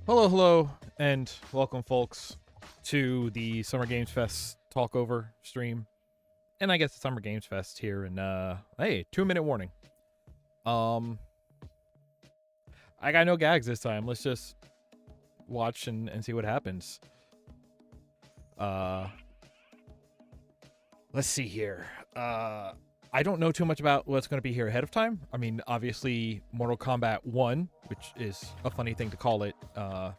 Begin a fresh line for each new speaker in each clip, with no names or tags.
Hello, and welcome, folks, to the Summer Games Fest Talkover stream, and I guess the Summer Games Fest here. And hey, 2-minute warning. I got no gags this time. Let's just watch and see what happens. Let's see here. I don't know too much about what's going to be here ahead of time. I mean, obviously, Mortal Kombat 1, which is a funny thing to call it,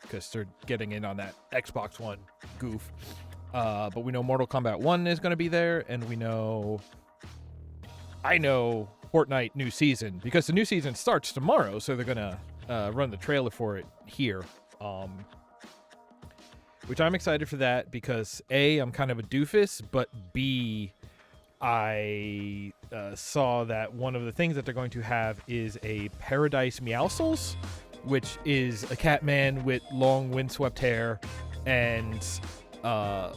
because they're getting in on that Xbox One goof. But we know Mortal Kombat 1 is going to be there, and I know Fortnite new season, because the new season starts tomorrow, so they're going to run the trailer for it here. Which I'm excited for that, because A, I'm kind of a doofus, but B, I saw that one of the things that they're going to have is a Paradise Meowscles, which is a cat man with long windswept hair and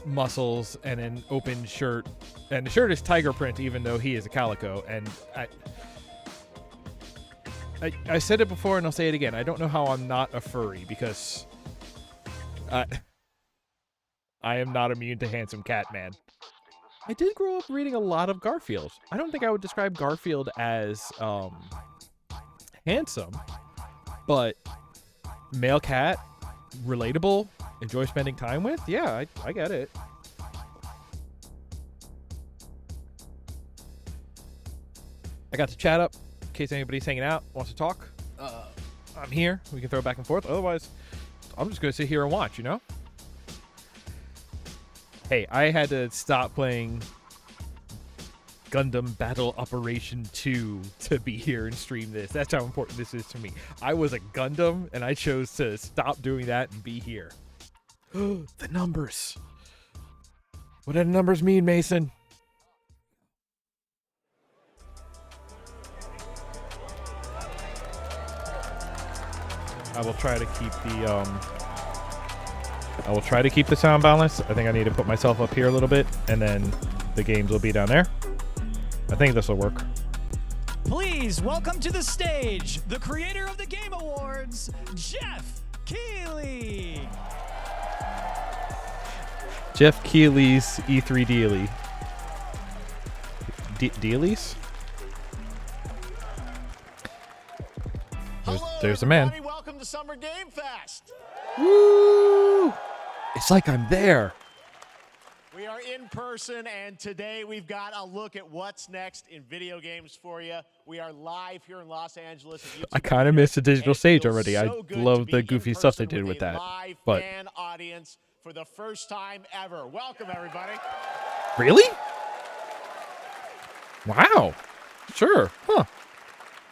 muscles and an open shirt. And the shirt is tiger print, even though he is a calico. And I said it before and I'll say it again. I don't know how I'm not a furry, because I am not immune to handsome cat man. I did grow up reading a lot of Garfield. I don't think I would describe Garfield as handsome, but male cat, relatable, enjoy spending time with. Yeah, I get it. I got the chat up in case anybody's hanging out, wants to talk. I'm here. We can throw it back and forth. Otherwise, I'm just going to sit here and watch, you know? Hey, I had to stop playing Gundam Battle Operation 2 to be here and stream this. That's how important this is to me. I was a Gundam, and I chose to stop doing that and be here. The numbers. What do the numbers mean, Mason? I will try to keep the sound balanced. I think I need to put myself up here a little bit, and then the games will be down there. I think this will work.
Please welcome to the stage the creator of the Game Awards, Jeff Keighley.
Jeff Keighley's E3 Dealy. Dealies? There's the man.
Welcome to Summer Game Fest.
Woo! It's like I'm there.
We are in person, and today we've got a look at what's next in video games for you. We are live here in Los Angeles.
I kind of missed the digital stage already. I love the goofy stuff they did with that.
Live
but
fan audience for the first time ever. Welcome, everybody.
Really? Wow. Sure. Huh.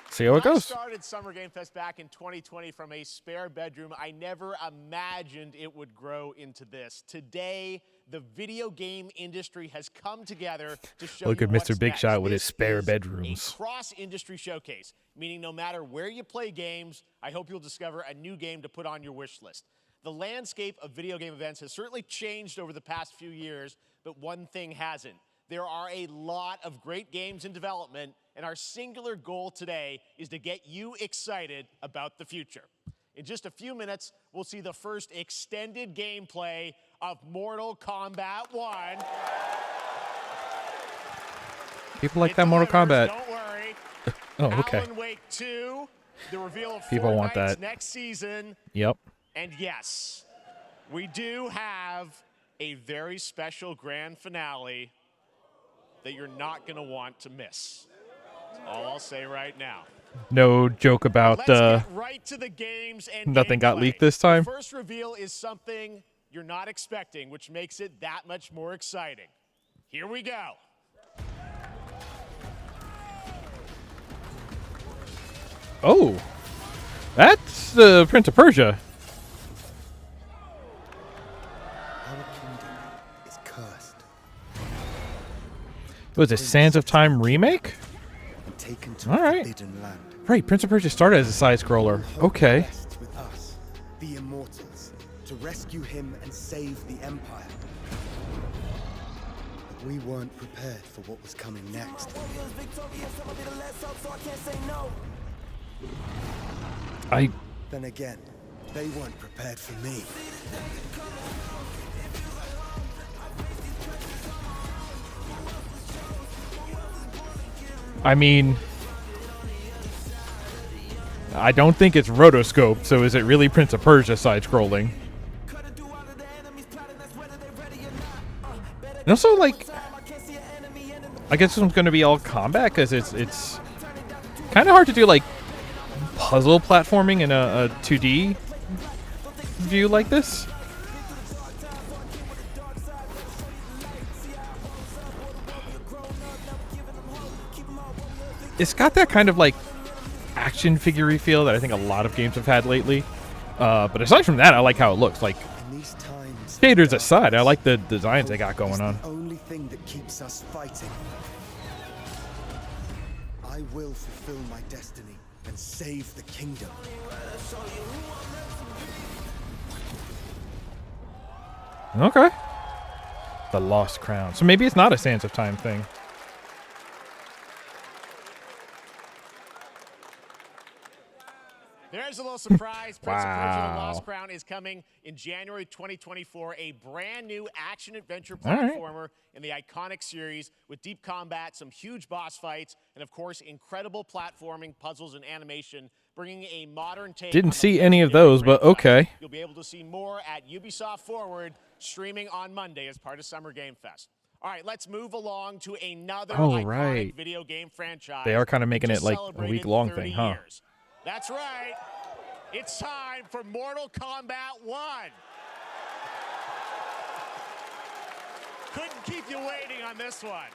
See how it goes.
I started Summer Game Fest back in 2020 from a spare bedroom. I never imagined it would grow into this. Today, the video game industry has come together to show
Look
you
at
what's
Mr. Big
next.
Shot with his
This
spare
is
bedrooms.
A cross-industry showcase, meaning no matter where you play games, I hope you'll discover a new game to put on your wish list. The landscape of video game events has certainly changed over the past few years, but one thing hasn't. There are a lot of great games in development, and our singular goal today is to get you excited about the future. In just a few minutes, we'll see the first extended gameplay of Mortal Kombat 1.
People like that Mortal Kombat.
Don't worry.
Oh, okay.
Alan Wake 2, the reveal of
People want
Fortnite's
that.
next season.
Yep.
And yes, we do have a very special grand finale that you're not going to want to miss. That's all I'll say right now.
No joke about
Let's get right to the games and
nothing got
gameplay.
leaked this time.
The first reveal is something you're not expecting, which makes it that much more exciting. Here we go.
Oh, that's the Prince of Persia.
Our kingdom is cursed.
Was it Sands of Time remake?
And taken to
All
a
right.
forbidden land.
Right, Prince of Persia started as a side scroller. Okay.
Rests with us, the immortals, to rescue him and save the empire. But we weren't prepared for what was coming next.
I
Then again, They weren't prepared for me.
I mean, I don't think it's rotoscope, so is it really Prince of Persia side-scrolling? And also, like, I guess this one's going to be all combat, because it's kind of hard to do, like, puzzle platforming in a 2D view like this. It's got that kind of, like, action figure-y feel that I think a lot of games have had lately. But aside from that, I like how it looks. Like, shaders aside, I like the designs they got going on.
The only thing that keeps us fighting. I will fulfill my destiny and save the kingdom.
Okay. The Lost Crown. So maybe it's not a Sands of Time thing.
There's a little surprise. Prince of Persia: The
Wow.
Lost Crown is coming in January 2024. A brand new action-adventure
All right.
platformer in the iconic series with deep combat, some huge boss fights, and of course, incredible platforming, puzzles, and animation, bringing a modern take.
Didn't
on the
see any of
legendary
those, but
franchise.
okay.
You'll be able to see more at Ubisoft Forward, streaming on Monday as part of Summer Game Fest. All right, let's move along to another iconic
right.
video game franchise.
They are kind of
that
making
just
it like a
celebrated
week-long
30
thing, huh?
years. That's right. It's time for Mortal Kombat 1. Couldn't keep you waiting on this one.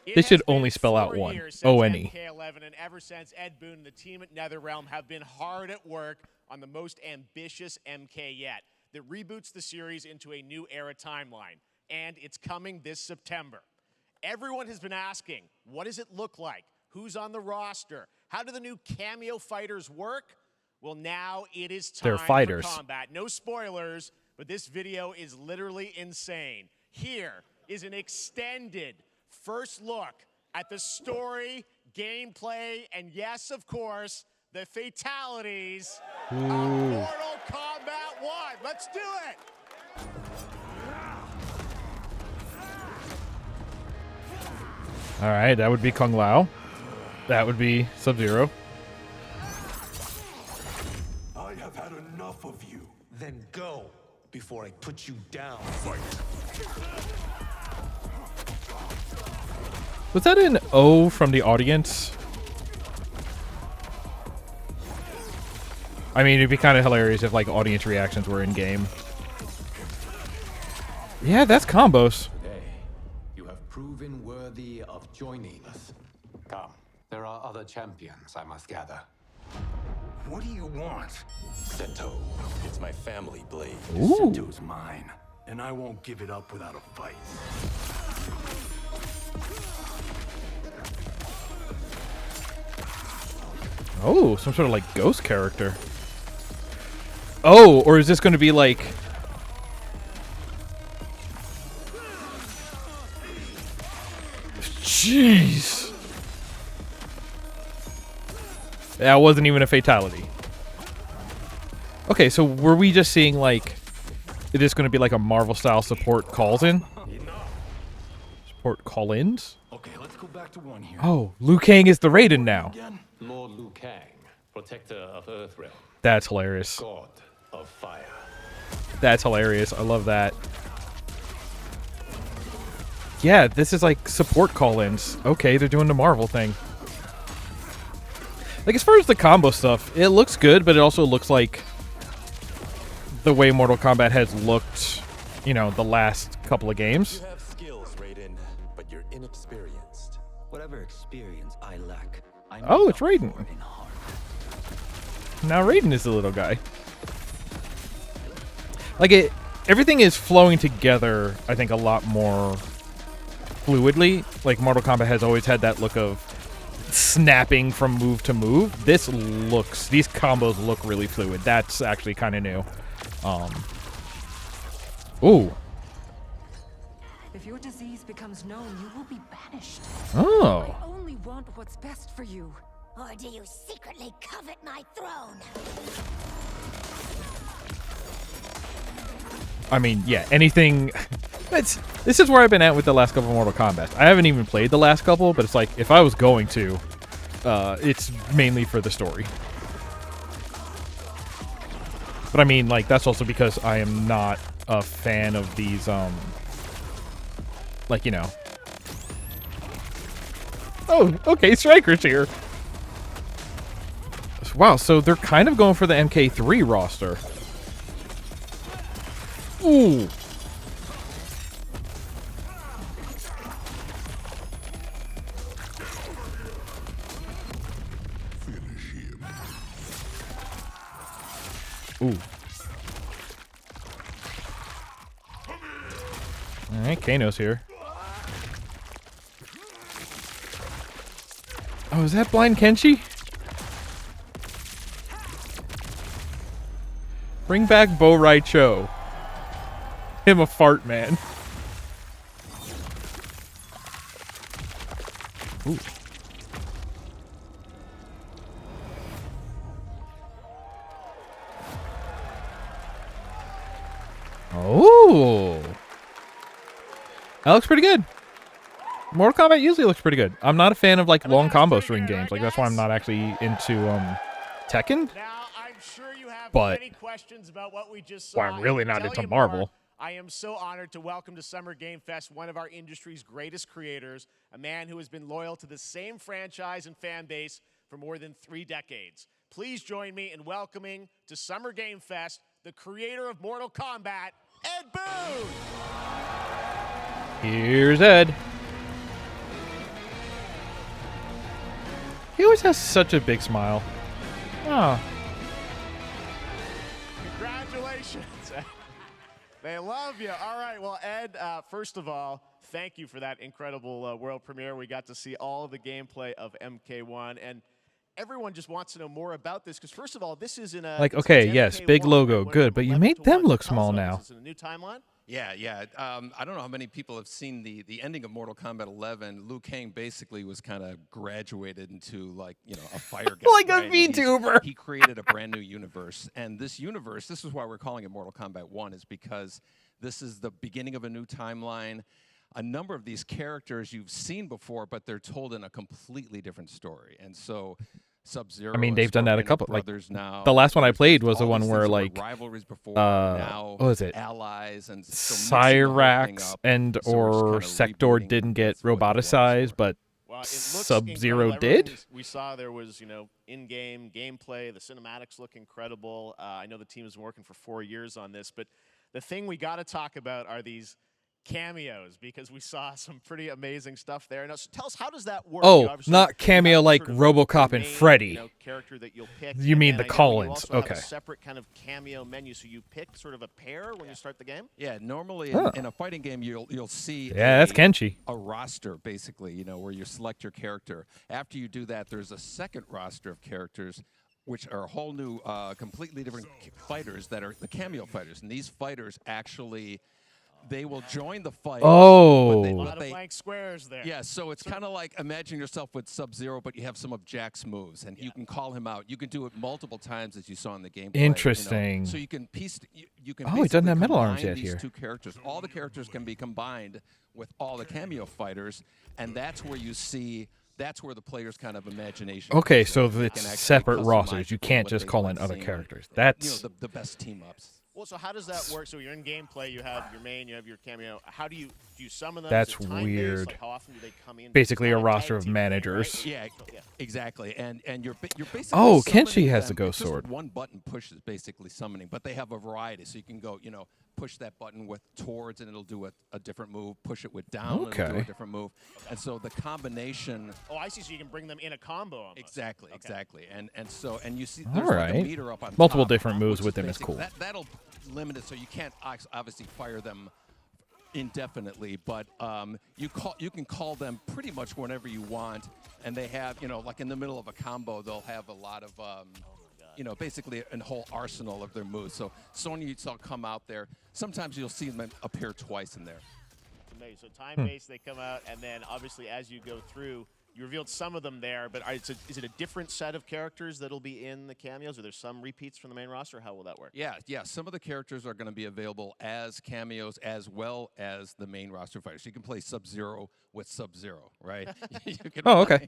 It
They should
has been
only spell out
4
one.
years since
O-N-E.
MK11, and ever since, Ed Boon and the team at NetherRealm have been hard at work on the most ambitious MK yet that reboots the series into a new era timeline. And it's coming this September. Everyone has been asking, what does it look like? Who's on the roster? How do the new cameo fighters work? Well, now it is time
They're fighters.
for combat. No spoilers, but this video is literally insane. Here is an extended first look at the story, gameplay, and yes, of course, the fatalities of Mortal Kombat 1. Let's do it!
All right, that would be Kung Lao. That would be Sub-Zero.
I have had enough of you.
Then go before I put you down.
Was that an O from the audience? I mean, it'd be kind of hilarious if, like, audience reactions were in-game. Yeah, that's combos.
Today, you have proven worthy of joining us. Come, there are other champions I must gather.
What do you want?
Seto, it's my family blade.
Ooh.
Seto's mine, and I won't give it up without a fight.
Oh, some sort of, like, ghost character. Oh, or is this going to be, like... Jeez. That wasn't even a fatality. Okay, so were we just seeing, like... It is going to be like a Marvel-style support calls-in? Support call-ins?
Okay, let's go back to one here.
Oh, Liu Kang is the Raiden now.
Again?
Lord Liu Kang, protector of Earthrealm,
That's hilarious.
god of fire.
That's hilarious. I love that. Yeah, this is like support call-ins. Okay, they're doing the Marvel thing. Like, as far as the combo stuff, it looks good, but it also looks like the way Mortal Kombat has looked, you know, the last couple of games.
You have skills, Raiden, but you're inexperienced.
Whatever experience I lack, I
Oh, it's Raiden.
in heart.
Now Raiden is the little guy. Like, everything is flowing together, I think, a lot more fluidly. Like, Mortal Kombat has always had that look of snapping from move to move. These combos look really fluid. That's actually kind of new. Ooh.
If your disease becomes known, you will be banished.
Oh.
I only want what's best for you.
Or do you secretly covet my throne?
I mean, yeah, anything. This is where I've been at with the last couple of Mortal Kombat. I haven't even played the last couple, but it's like if I was going to, it's mainly for the story. But I mean, like that's also because I am not a fan of these, like, you know. Oh, okay, Striker's here. Wow, so they're kind of going for the MK3 roster. Ooh. Ooh. Alright, Kano's here. Oh, is that Blind Kenshi? Bring back Bo Rai Cho. Him a fart man. Ooh. Oh. That looks pretty good. Mortal Kombat usually looks pretty good. I'm not a fan of like long combo string games. Like that's why I'm not actually into Tekken.
Now, I'm sure you have
But
many questions about what we just saw.
why I'm really
And to
not
tell
into
you
Marvel.
more, I am so honored to welcome to Summer Game Fest one of our industry's greatest creators, a man who has been loyal to the same franchise and fan base for more than 3 decades. Please join me in welcoming to Summer Game Fest the creator of Mortal Kombat, Ed Boon!
Here's Ed. He always has such a big smile. Oh.
Congratulations. They love you. All right. Well, Ed, first of all, thank you for that incredible world premiere. We got to see all of the gameplay of MK1, and everyone just wants to know more about this because, first of all, this is in a
Like, okay, yes,
MK1,
big logo,
right,
good, but you made them look small now.
Is it a new timeline?
Yeah. I don't know how many people have seen the ending of Mortal Kombat 11. Liu Kang basically was kind of graduated into like, you know, a fire guy.
Like a
right? And
VTuber.
He created a brand new universe. And this universe, this is why we're calling it Mortal Kombat 1, is because this is the beginning of a new timeline. A number of these characters you've seen before, but they're told in a completely different story. And so Sub-Zero,
I mean, they've done that a couple. Like
now.
the last one I played was the
All
one
these
where
things that were
like
rivalries before, now
what was it?
Allies and so mixing the whole thing
Cyrax
up.
and
So we're just
or
kinda
Sector
rebooting
didn't get
what the one
roboticized,
was.
but
Well, it looks
Sub-Zero
incredible.
did.
Everything we saw there was, you know, in-game gameplay. The cinematics look incredible. I know the team has been working for 4 years on this, but the thing we got to talk about are these cameos because we saw some pretty amazing stuff there. Now, so tell us, how does that work?
Oh,
You obviously
not cameo
have
like
sort of
RoboCop
the
and
main,
Freddy.
You know, character that you'll pick.
You
and
mean
then
the
I know
Collins,
you also have
okay.
a separate kind of cameo menu, so you pick sort of a pair when you start the game?
Yeah, normally
Huh.
in a fighting game, you'll see
Yeah, that's Kenshi.
a roster, basically, you know, where you select your character. After you do that, there's a second roster of characters, which are a whole new, completely different fighters that are the cameo fighters. And these fighters actually, they will join the fight.
Oh.
A lot of blank squares there.
Yeah, so it's kind of like imagine yourself with Sub-Zero, but you have some of Jack's moves, and you can call him out. You can do it multiple times, as you saw in the gameplay.
Interesting.
You know? So you can piece. You can.
Oh, he doesn't have metal
combine
arms yet
these
here.
two characters. All the characters can be combined with all the cameo fighters, and that's where you see. That's where the player's kind of imagination.
Okay,
comes
so
in. They
it's
can actually
separate
customize
rosters. You
it to
can't
what
just
they
call
want
in other
seeing.
characters.
You
That's
know, the best team ups.
Well, so how does that work? So you're in gameplay, you have your main, you have your cameo. How do you summon them?
That's
Is it time-based?
weird.
Like how often do they come in?
basically
It's
a
not
roster
tag
of
team thing,
managers.
right?
Yeah, exactly. And you're basically
Oh,
summoning
Kenshi has
them.
the ghost
It's just
sword.
one button pushes basically summoning, but they have a variety. So you can go, you know, push that button with towards and it'll do a different move. Push it with down and it'll do
Okay.
a different move. And so the combination.
Oh, I see. So you can bring them in a combo. Almost.
Exactly,
Okay.
exactly. And you see
All
there's like a
right.
meter up on
Multiple
top,
different moves
which
with them is
basic-
cool.
That'll limit it so you can't obviously fire them indefinitely, but you can call them pretty much whenever you want, and they have, you know, like in the middle of a combo, they'll have a lot of you know, basically a whole arsenal of their moves. So Sonya, you saw come out there. Sometimes you'll see them appear twice in there.
It's amazing. So time-based, they come out, and then obviously as you go through, You revealed some of them there, but is it a different set of characters that'll be in the cameos? Are there some repeats from the main roster? How will that work?
Yeah. Some of the characters are going to be available as cameos as well as the main roster fighters. You can play Sub-Zero with Sub-Zero, right? You can
okay.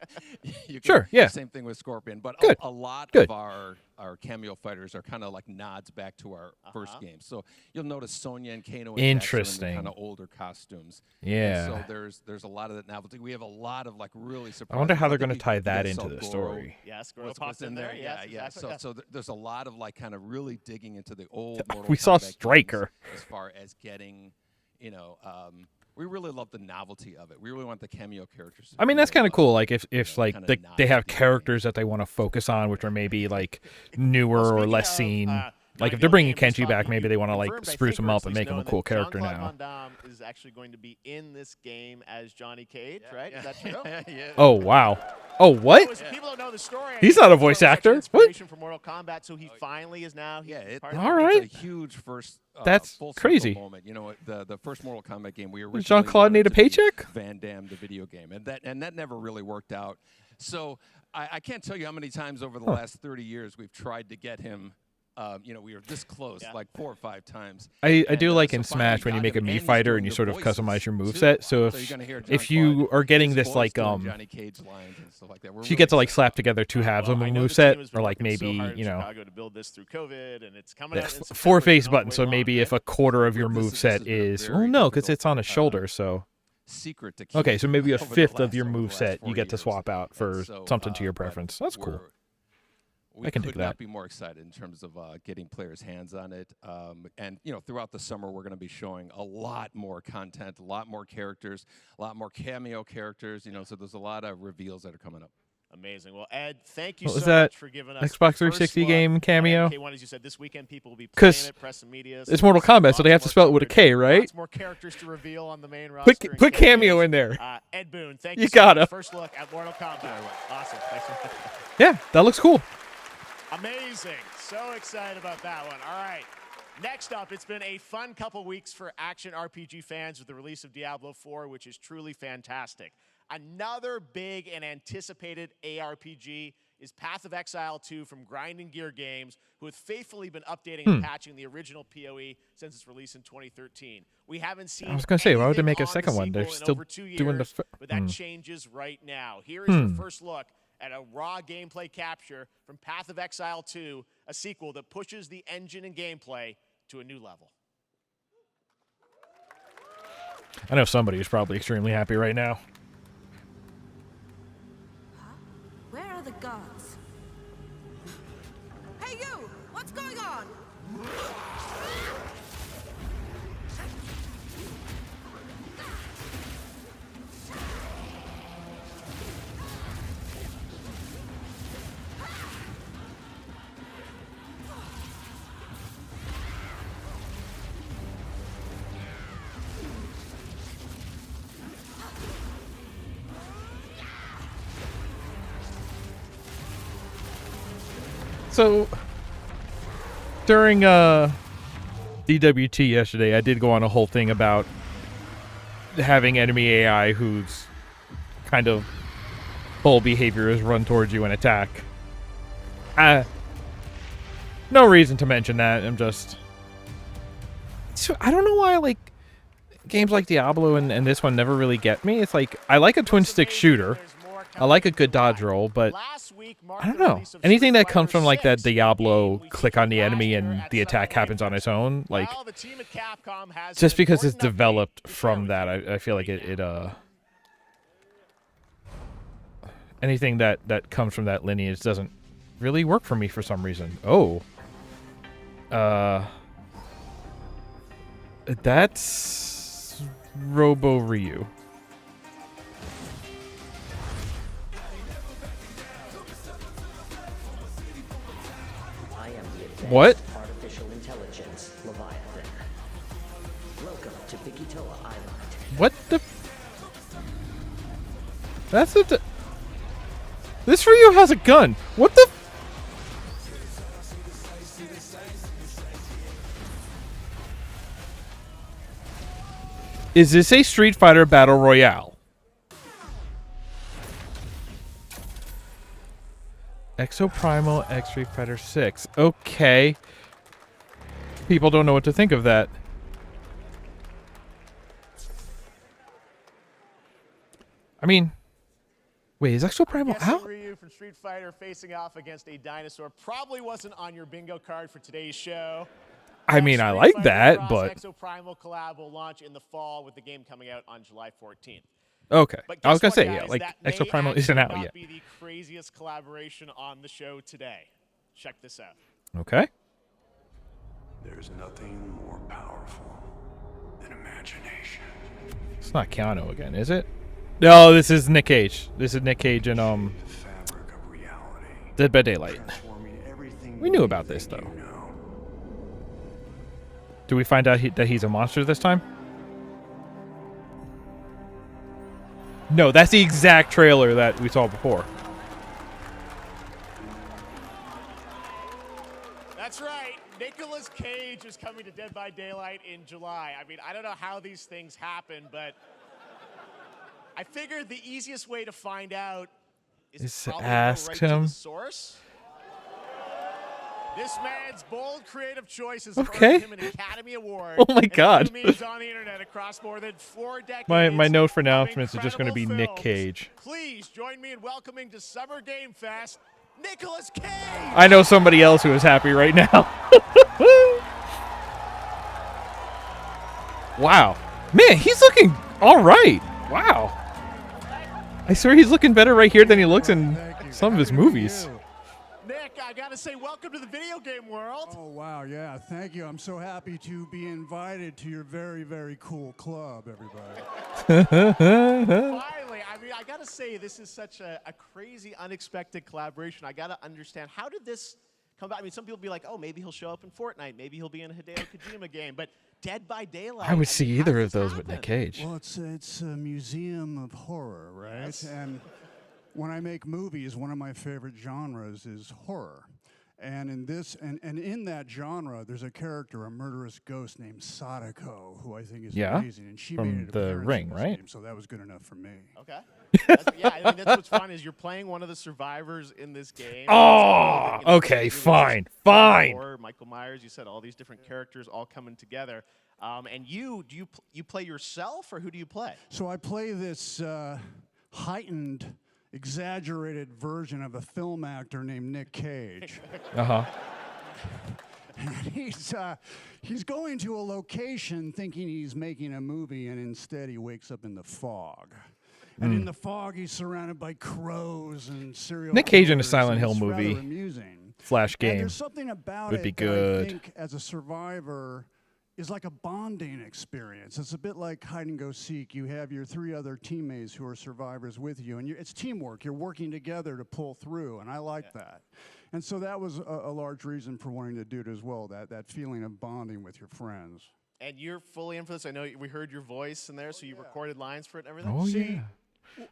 Sure, yeah.
Same thing with Scorpion. But
Good.
a lot
Good.
of our cameo fighters are kind of like nods back to our first game. So you'll notice Sonya and Kano and
Interesting.
in kind of older costumes.
Yeah.
And so there's a lot of that novelty. We have a lot of like really surprising.
I wonder how they're going to
you
tie that
guys
into
saw
the
Goro.
story.
Yes, Goro
What's
popped in there.
Yeah,
Yes,
yeah.
exactly.
So there's a lot of like kind of really digging into the old Mortal
We saw
Kombat
Stryker.
games as far as getting, we really love the novelty of it. We really want the cameo characters.
I mean, that's kind of cool. Like if like
kinda
they have
not be-
characters that they want to focus on, which are maybe like newer or
Speaking
less
of,
seen. Like if
Johnny
they're bringing
Games
Kenji back,
talking,
maybe
you
they want to like
confirmed, I
spruce
think,
him
or
up
at
and
least
make him a
known
cool
that
character
Jean-Claude
now.
Van Damme is actually going to be in this game as Johnny Cage, right? Is that true?
Yeah.
Oh wow. Oh what?
People don't know the story.
He's not a voice
Goro was actually
actor. What?
Inspiration for Mortal Kombat, so he finally is now.
All right.
It's a huge first.
That's
full circle
crazy.
Moment. The first Mortal Kombat game we originally
Does Jean-Claude
wanted
need a
to be
paycheck?
Van Damme, the video game, and that never really worked out. So I can't tell you how many times over the last 30 years we've tried to get him. We were this close, like 4 or 5 times.
I do like
so
in
finally
Smash when you
got
make a
him,
Mii
and he's
fighter
doing
and you
the
sort of
voices,
customize your
too.
moveset. So
you're gonna hear
if you
Jean-Claude,
are getting
his
this
voice
like
doing Johnny Cage lines and stuff like that. We're
you
really
get to like
excited.
slap together 2 halves of the
I know the team has
moveset,
been
or like
working so
maybe
hard in
you know.
Chicago to build this through COVID, and it's coming out in September,
4
so
face
don't
button,
wait
so
long,
maybe
right?
if a quarter of your
This
moveset
has been a
is
very
no, because
difficult,
it's on a shoulder, so
secret to keep.
okay, so maybe a
over the
fifth of
last-
your
over the last
moveset
4
you get to
years.
swap out for
And so,
something to your
but
preference. That's cool.
We
I can
could
dig
not
that.
be more excited in terms of getting players' hands on it. And throughout the summer, we're going to be showing a lot more content, a lot more characters, a lot more cameo characters. So there's a lot of reveals that are coming up.
Amazing. Well, Ed, thank you
What was
so
that
much for giving us
Xbox
the
360
first look
game
at
cameo?
MK1, as you said, this weekend people will be
'Cause
playing it, press and media.
it's Mortal Kombat, so they have to spell it with a K, right?
Lots more characters to reveal on the main roster. and
Put cameo
cameos.
in there.
Ed Boon, thank
You
you so
gotta.
much. First look at Mortal Kombat. Awesome. Thanks so much.
Yeah, that looks cool.
Amazing. So excited about that one. All right. Next up, it's been a fun couple weeks for action RPG fans with the release of Diablo 4, which is truly fantastic. Another big and anticipated ARPG is Path of Exile 2 from Grinding Gear Games, who have faithfully been updating and patching the original PoE since its release in 2013. We haven't seen.
I was gonna say, why would they
anything
make a
on the
second one? They're
sequel in
still
over 2 years,
doing the
but that changes right now. Here is your first look at a raw gameplay capture from Path of Exile 2, a sequel that pushes the engine and gameplay to a new level.
I know somebody who's probably extremely happy right now.
Where are the guards? Hey you! What's going on?
So during DWT yesterday, I did go on a whole thing about having enemy AI whose kind of whole behavior is run towards you and attack. No reason to mention that. I'm just... So I don't know why, like, games like Diablo and this one never really get me. It's like, I like a twin-stick shooter. I like a good dodge roll, but I don't know. Anything that comes from like that Diablo click on the enemy and the attack happens on its own, like just because it's developed from that, I feel like it anything that comes from that lineage doesn't really work for me for some reason. Oh. That's Robo Ryu. What?
Artificial intelligence, Leviathan. Welcome to Bikitoa Island.
What the? That's the. This Ryu has a gun. What the? Is this a Street Fighter Battle Royale? Exoprimal X Street Fighter 6. Okay. People don't know what to think of that. I mean, wait, is Exoprimal out?
Ryu from Street Fighter facing off against a dinosaur probably wasn't on your bingo card for today's show.
I mean, I like that, but
Exoprimal collab will launch in the fall with the game coming out on July 14th.
okay.
But
I was gonna
what,
say,
guys,
yeah, like
that may
Exoprimal isn't out
not
yet.
Be the craziest collaboration on the show today. Check this out.
Okay.
There's nothing more powerful than imagination.
It's not Keanu again, is it? No, this is Nick Cage. This is Nick Cage and
The fabric of reality.
Dead by Daylight.
Transforming everything
We knew about this though.
you know.
Do we find out that he's a monster this time? No, that's the exact trailer that we saw before.
That's right. Nicolas Cage is coming to Dead by Daylight in July. I mean, I don't know how these things happen, but I figured the easiest way to find out is
to
probably
ask
go right to
him.
the source. This man's bold creative choices
Okay.
earned him an Academy Award.
Oh my God.
And memes on the internet across more than 4 decades.
My note for
of
announcements is just going to be
incredible
Nick
films.
Cage.
Please join me in welcoming to Summer Game Fest, Nicolas Cage.
I know somebody else who is happy right now. Wow. Man, he's looking all right. Wow. I swear he's looking better right here than he looks in some of his movies.
Nick, I gotta say, welcome to the video game world.
Oh, wow, yeah, thank you. I'm so happy to be invited to your very, very cool club, everybody.
Finally, I mean, I gotta say, this is such a crazy, unexpected collaboration. I gotta understand, how did this come about? I mean, some people be like, oh, maybe he'll show up in Fortnite, maybe he'll be in a Hideo Kojima game, but Dead by Daylight.
I would see
mean,
either of those with Nick Cage.
Well, it's a museum of horror, right?
Yes.
And when I make movies, one of my favorite genres is horror. And in this, and in that genre, there's a character, a murderous ghost named Sadako, who I think is amazing. And she
from
made an
The
appearance
Ring,
in this
right?
game, so that was good enough for me.
Okay. Yeah, I mean, that's what's fun is you're playing one of the survivors in this game.
Oh, okay, fine.
Horror, Michael Myers, you said all these different characters all coming together. And you play yourself, or who do you play? So
I play this heightened, exaggerated version of a film actor named Nick Cage.
Uh-huh.
He's going to a location thinking he's making a movie, and instead he wakes up in the fog. And in the fog, he's surrounded by crows and serial
Nick Cage in a
killers,
Silent
and
Hill
it's
movie
rather amusing.
Flash
And
game
there's something about
would
it
be
that I
good.
think, as a survivor, is like a bonding experience. It's a bit like hide and go seek. You have your 3 other teammates who are survivors with you, and it's teamwork. You're working together to pull through, and I like that. And so that was a large reason for wanting to do it as well, that feeling of bonding with your friends.
And you're fully in for this. I know we heard your voice in there, so you recorded lines for it and everything.
Oh,
See,
yeah.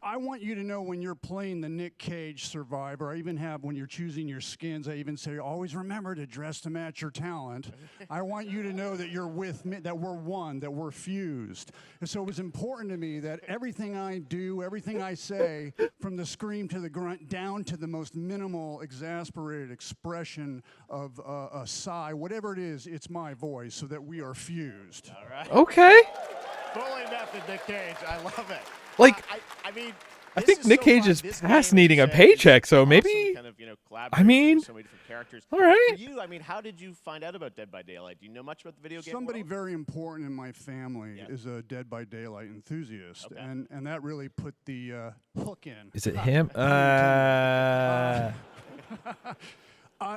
I want you to know when you're playing the Nick Cage survivor, I even have when you're choosing your skins, I even say, always remember to dress to match your talent. I want you to know that you're with me, that we're one, that we're fused. And so it was important to me that everything I do, everything I say, from the scream to the grunt, down to the most minimal, exasperated expression of a sigh, whatever it is, it's my voice, so that we are fused.
All right.
Okay.
Fully method, Nick Cage. I love it.
Like,
I mean,
I think Nick Cage is past needing a paycheck, so maybe.
Kind of,
I mean,
so many different characters.
all right.
For you, I mean, how did you find out about Dead by Daylight? Do you know much about the video game
Somebody
world?
very important in my family is a Dead by Daylight enthusiast, and that really put the hook in.
Is it him?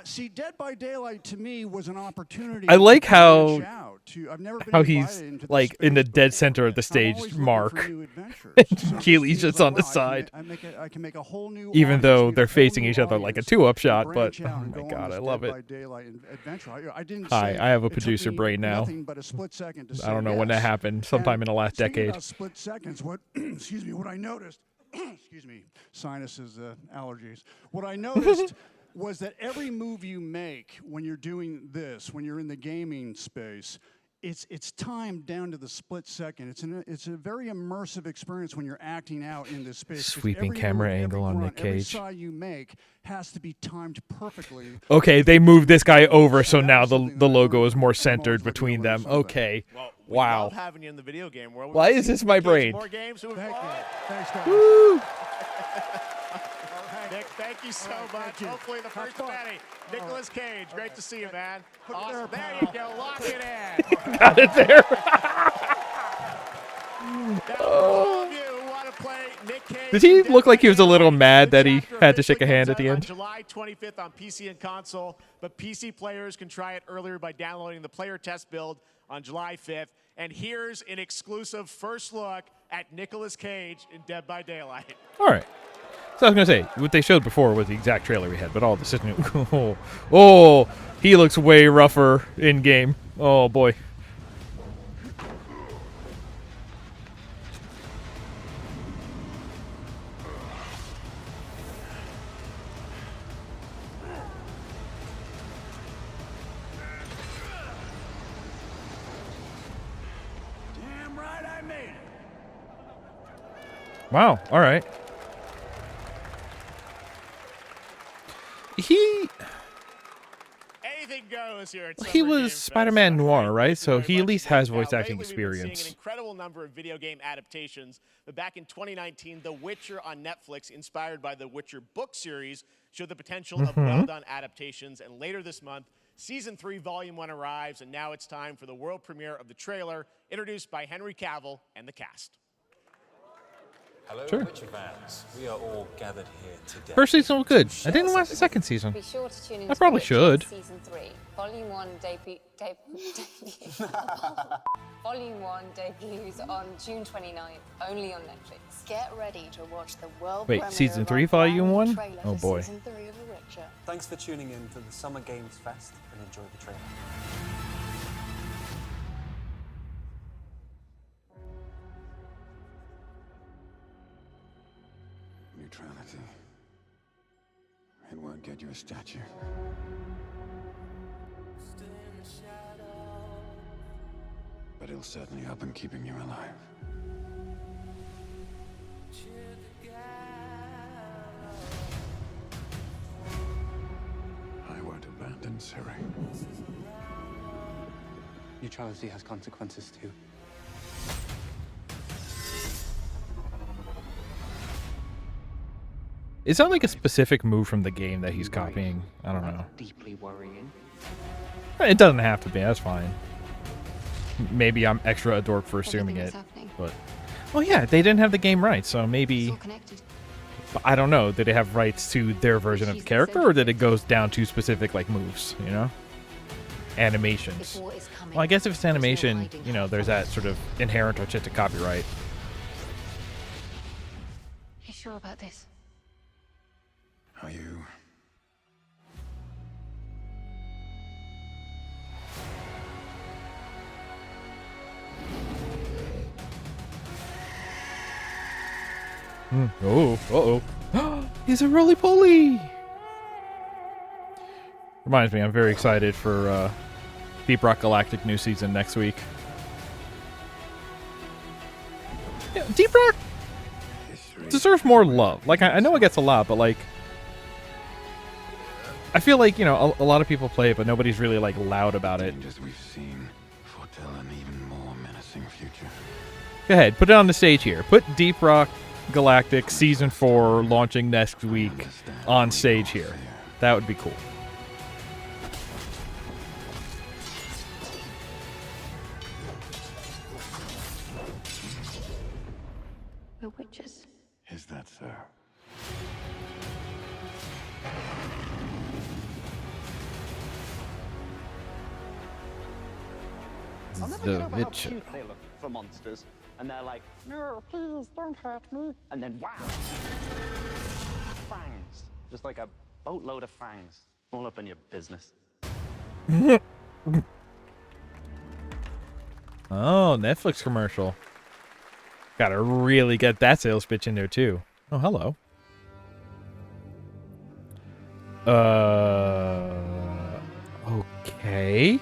See, Dead by Daylight to me was an opportunity.
I like
to
how
reach out to, I've never been
how
invited
he's
into the
like in the dead center of the
I'm
stage
always looking
mark.
for new adventures.
And
So it
Keely's
seems
just
like,
on the
wow,
side.
I can make a whole new
Even
audience,
though
meet a
they're
whole
facing
new
each other like a
audience,
2-up shot, but
branch out
oh
and
my
go on
God,
this
I love
Dead
it.
by Daylight adventure. I didn't
Hi,
say
I have a
it took
producer
me
brain now.
nothing but a split second to
I
say
don't know when that
yes.
happened, sometime
And
in the last
speaking
decade.
about split seconds, what excuse me, what I noticed, excuse me, sinuses, allergies. What I noticed was that every move you make when you're doing this, when you're in the gaming space, it's timed down to the split second. It's a very immersive experience when you're acting out in this space. 'Cause
Sweeping
every
camera
move,
angle
every
on
grunt,
Nick
every
Cage.
sigh you make has to be timed perfectly.
Okay, they moved this guy over, so now the logo is more centered between them. Okay.
Well, we
Wow.
love having you in the video game world.
Why is this my brain?
More games. Thank
you. Thanks, guys.
Woo!
Nick, thank you so much. Hopefully the first Betty. Nicolas Cage, great to see you, man. Awesome. There you go. Lock it in.
Got it there.
Now, for all of you who want to play Nick Cage,
Did he look like he was a little mad that he had to shake a hand at the
on
end?
July 25th on PC and console, but PC players can try it earlier by downloading the player test build on July 5th. And here's an exclusive first look at Nicolas Cage in Dead by Daylight.
All right. So I was going to say, what they showed before was the exact trailer we had, but all this isn't. Oh, he looks way rougher in game. Oh, boy.
Damn right I made it.
Wow. All right.
Anything goes here.
He was Spider-Man Noir, right? So he at least has voice acting
Lately, we've been seeing
experience.
an incredible number of video game adaptations. But back in 2019, The Witcher on Netflix, inspired by the Witcher book series, showed the potential of well-done adaptations. And later this month, Season 3, Volume 1 arrives, and now it's time for the world premiere of the trailer, introduced by Henry Cavill and the cast.
Hello,
Sure.
Witcher fans. We are all gathered here today.
First season was good. I didn't watch the second season.
Be sure to tune in
I
to
probably
Witcher
should.
Season 3, Volume 1 Volume 1 debuts on June 29th, only on Netflix.
Get ready to watch the world
Wait,
premiere
Season
of
3,
our
Volume
brand new
1?
trailer
Oh,
for
boy.
Season 3 of The Witcher.
Thanks for tuning in to the Summer Games Fest and enjoy the trailer.
Neutrality. It won't get you a statue. But it'll certainly help in keeping you alive. I won't abandon Siri.
Neutrality has consequences too.
Is that like a specific move from the game that he's copying? I don't know.
Deeply worrying.
It doesn't have to be. That's fine. Maybe I'm extra a dork for assuming it. But, well, yeah, they didn't have the game right, so maybe. But I don't know. Did they have rights to their version of the character, or did it goes down to specific like moves? You know, animations. Well, I guess if it's animation, you know, there's that sort of inherent artistic copyright.
You sure about this?
Are you?
Oh, uh-oh. He's a roly-poly! Reminds me, I'm very excited for Deep Rock Galactic new season next week. Yeah, Deep Rock deserves more love. Like, I know it gets a lot, but, like, I feel like, you know, a lot of people play it, but nobody's really, like, loud about it.
Dangers we've seen foretell an even more menacing future.
Go ahead, put it on the stage here. Put Deep Rock Galactic Season 4 launching next week on stage here. That would be cool.
We're witches.
Is that so?
I'll never
The
get over how
Witcher.
cute they look for monsters. And they're like, no, please don't hurt me. And then wow. Fangs. Just like a boatload of fangs. All up in your business.
Oh, Netflix commercial. Gotta really get that sales pitch in there, too. Oh, hello. Okay.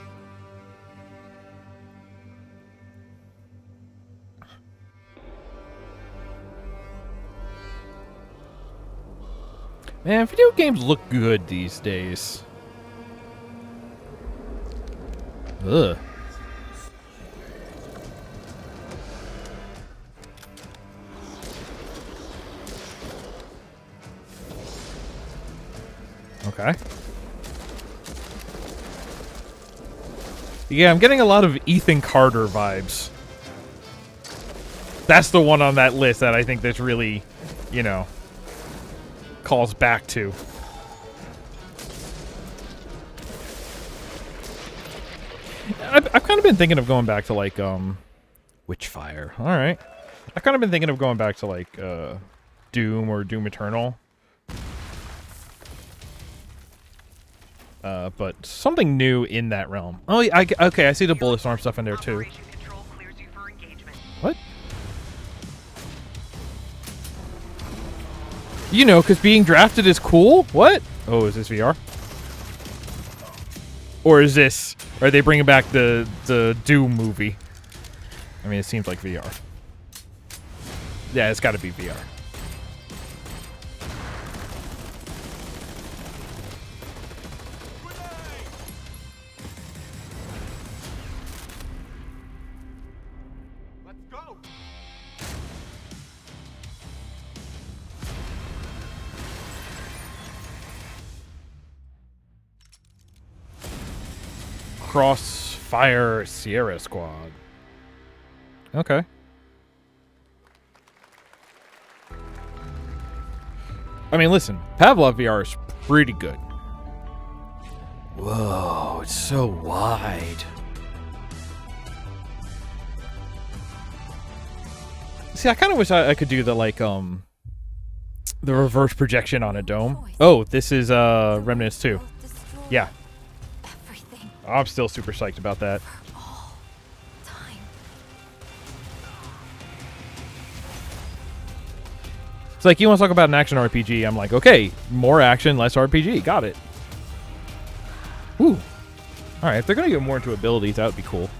Man, video games look good these days. Ugh. Okay. Yeah, I'm getting a lot of Ethan Carter vibes. That's the one on that list that I think that's really, you know, calls back to. I've kind of been thinking of going back to like Witchfire. All right. I've kind of been thinking of going back to like Doom or Doom Eternal. But something new in that realm. Oh, yeah, okay, I see the Bulletstorm stuff in there too. What? You know, because being drafted is cool? What? Oh, is this VR? Or is this... Are they bringing back the Doom movie? I mean, it seems like VR. Yeah, it's got to be VR. Crossfire Sierra Squad. Okay. I mean, listen, Pavlov VR is pretty good. Whoa, it's so wide. See, I kind of wish I could do the, like, the reverse projection on a dome. Oh, this is, Remnants 2. Yeah. I'm still super psyched about that. It's like, you want to talk about an action RPG? I'm like, okay, more action, less RPG. Got it. Woo. Alright, if they're going to get more into abilities, that would be cool.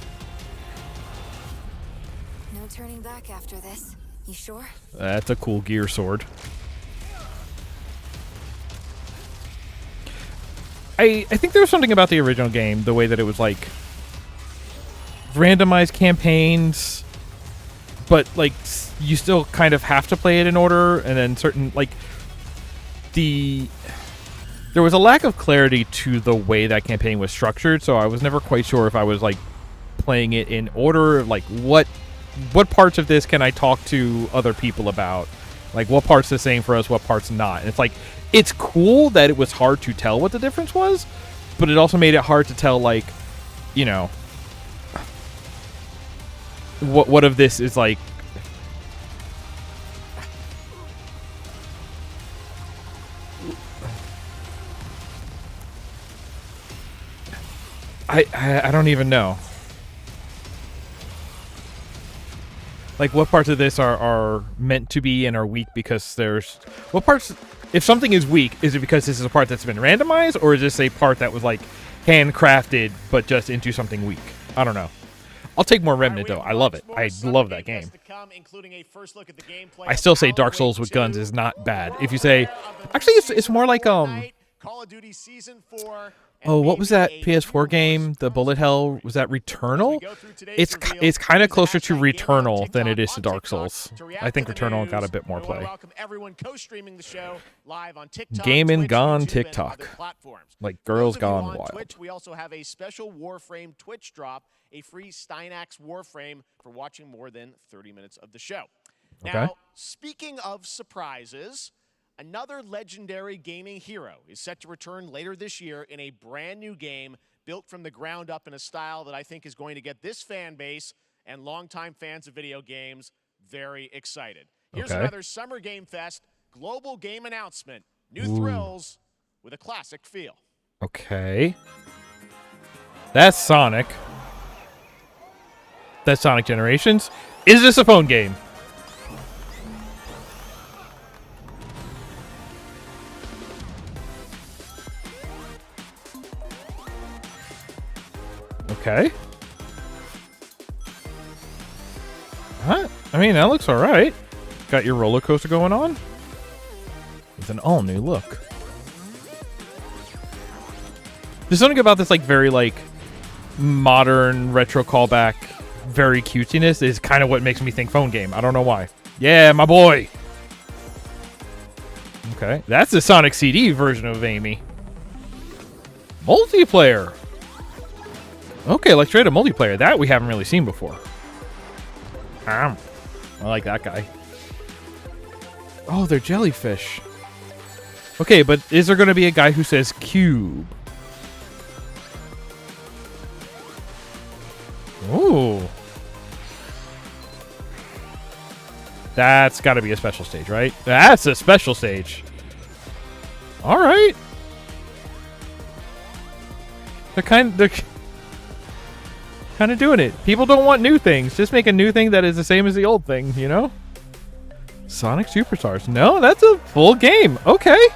No turning back after this. You sure?
That's a cool gear sword. I think there was something about the original game, the way that it was like randomized campaigns, but like you still kind of have to play it in order, and then certain like there was a lack of clarity to the way that campaign was structured, so I was never quite sure if I was like playing it in order, like what parts of this can I talk to other people about, like what part's the same for us, what part's not. And it's like, it's cool that it was hard to tell what the difference was, but it also made it hard to tell, like, you know, what of this is like I don't even know. Like, what parts of this are meant to be and are weak because there's... What parts... If something is weak, is it because this is a part that's been randomized, or is this a part that was, like, handcrafted but just into something weak? I don't know. I'll take more Remnant, though. I love it. I love that game. I still say Dark Souls with guns is not bad. If you say... Actually, it's more like,
Call of Duty Season 4.
Oh, what was that PS4 game? The Bullet Hell? Was that Returnal? It's kind of closer to Returnal than it is to Dark Souls. I think Returnal got a bit more play. Gaming gone TikTok. Like Girls Gone Wild.
Twitch, we also have a special Warframe Twitch drop, a free Steinax Warframe for watching more than 30 minutes of the show. Now, speaking of surprises, another legendary gaming hero is set to return later this year in a brand new game built from the ground up in a style that I think is going to get this fan base and longtime fans of video games very excited. Here's another Summer Game Fest global game announcement. New thrills with a classic feel.
Okay. That's Sonic. That's Sonic Generations. Is this a phone game? Okay. Huh? I mean, that looks alright. Got your roller coaster going on? With an all-new look. There's something about this like very like modern retro callback, very cuteness is kind of what makes me think phone game. I don't know why. Yeah, my boy. Okay, that's the Sonic CD version of Amy. Multiplayer. Okay, like straight up multiplayer. That we haven't really seen before. I like that guy. Oh, they're jellyfish. Okay, but is there going to be a guy who says cube? Ooh. That's got to be a special stage, right? That's a special stage. All right. They're kind of doing it. People don't want new things. Just make a new thing that is the same as the old thing, you know? Sonic Superstars. No, that's a full game. Okay.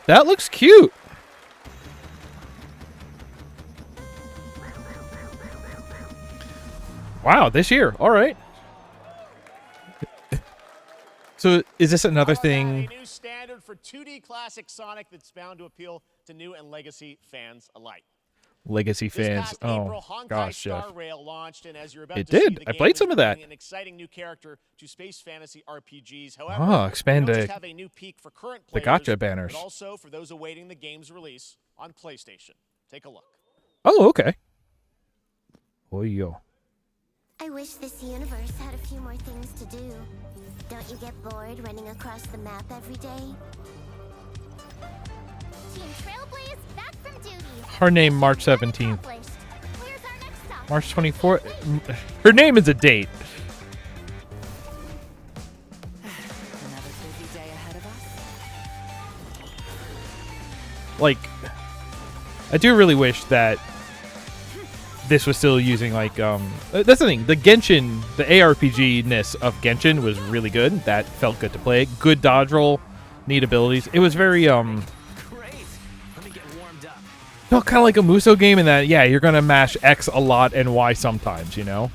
That looks cute. Wow, this year. All right. So is this another thing?
A new standard for 2D classic Sonic that's bound to appeal to new and legacy fans alike.
Legacy fans.
This past
Oh,
April, Honkai
gosh,
Star
Jeff.
Rail launched, and as you're about
It
to see,
did.
the
I
game
played
is
some of that.
bringing an exciting new character to space fantasy RPGs. However,
Ah, expand
we don't
the-
just have a new peak for current
the
players,
gacha banners.
but also for those awaiting the game's release on PlayStation. Take a look.
Oh, okay. Oh, yo.
I wish this universe had a few more things to do. Don't you get bored running across the map every day? Team Trailblaze back from duty.
Her name, March 17th. March 24th. Her name is a date.
Another busy day ahead of us.
Like, I do really wish that this was still using like that's the thing. The Genshin, the ARPG-ness of Genshin was really good. That felt good to play. Good dodge roll, neat abilities. It was very felt kind of like a Muso game in that, yeah, you're gonna mash X a lot and Y sometimes, you know.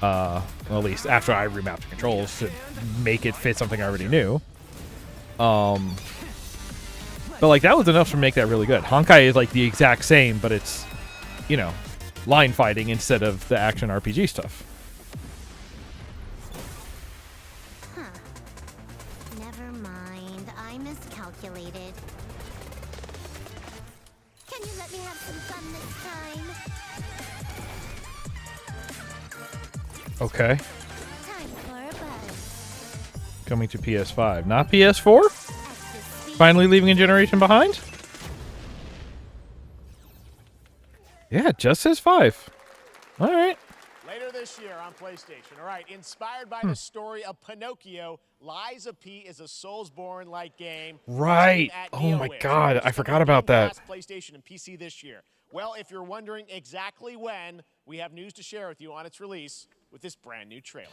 Well, at least after I remapped the controls to make it fit something I already knew. But like that was enough to make that really good. Honkai is like the exact same, but it's, you know, line fighting instead of the action RPG stuff.
Huh. Never mind. I miscalculated. Can you let me have some fun this time?
Okay.
Time for a buzz.
Coming to PS5, not PS4. Finally leaving a generation behind. Yeah, it just says 5. All right.
Later this year on PlayStation. All right, inspired by the story of Pinocchio, Lies of P is a Soulsborne-like game.
Right.
at
Oh my
NeoWish.
God,
It's
I
coming
forgot
to
about
Game
that.
Pass, PlayStation and PC this year. Well, if you're wondering exactly when, we have news to share with you on its release with this brand new trailer.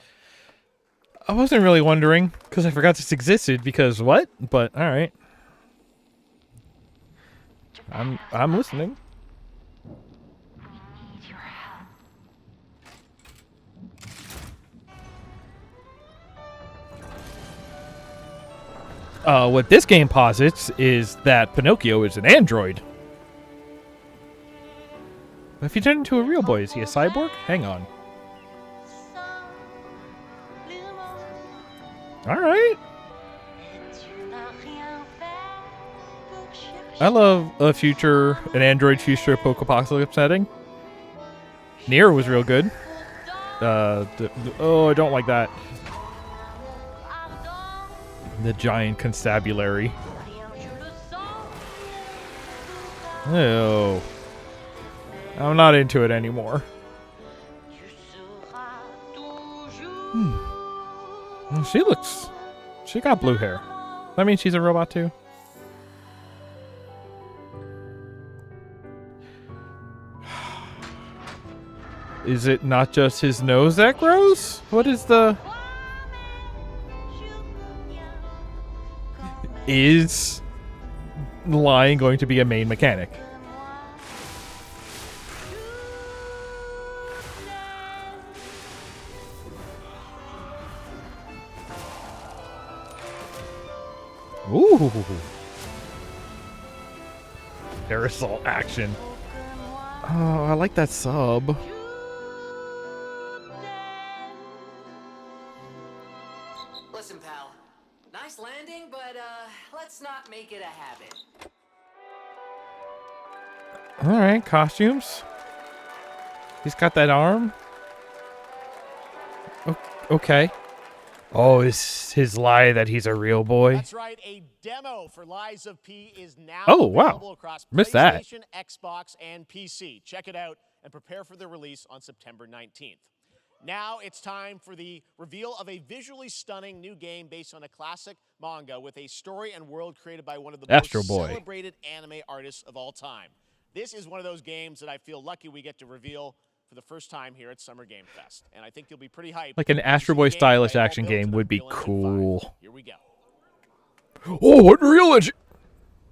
I wasn't really wondering because I forgot this existed because what? But all right. I'm listening. What this game posits is that Pinocchio is an android. But if you turn into a real boy, is he a cyborg? Hang on. All right. I love an Android future post-apocalypse setting. Nier was real good. Oh, I don't like that. The giant constabulary. Oh. I'm not into it anymore. Well, she got blue hair. That means she's a robot too? Is it not just his nose that grows? What is the... Is Lion going to be a main mechanic? Ooh. Parasol action. Oh, I like that sub.
Listen, pal. Nice landing, but let's not make it a habit.
All right, costumes. He's got that arm. Okay. Oh, is his lie that he's a real boy?
That's right. A demo for Lies of P is now
Wow.
available across
Missed that.
PlayStation, Xbox, and PC. Check it out and prepare for the release on September 19th. Now it's time for the reveal of a visually stunning new game based on a classic manga with a story and world created by one of the
Astro
most
Boy.
celebrated anime artists of all time. This is one of those games that I feel lucky we get to reveal for the first time here at Summer Game Fest. And I think you'll be pretty hyped.
Like an Astro Boy stylish action game would be cool.
Here we go.
Oh, Unreal Engine!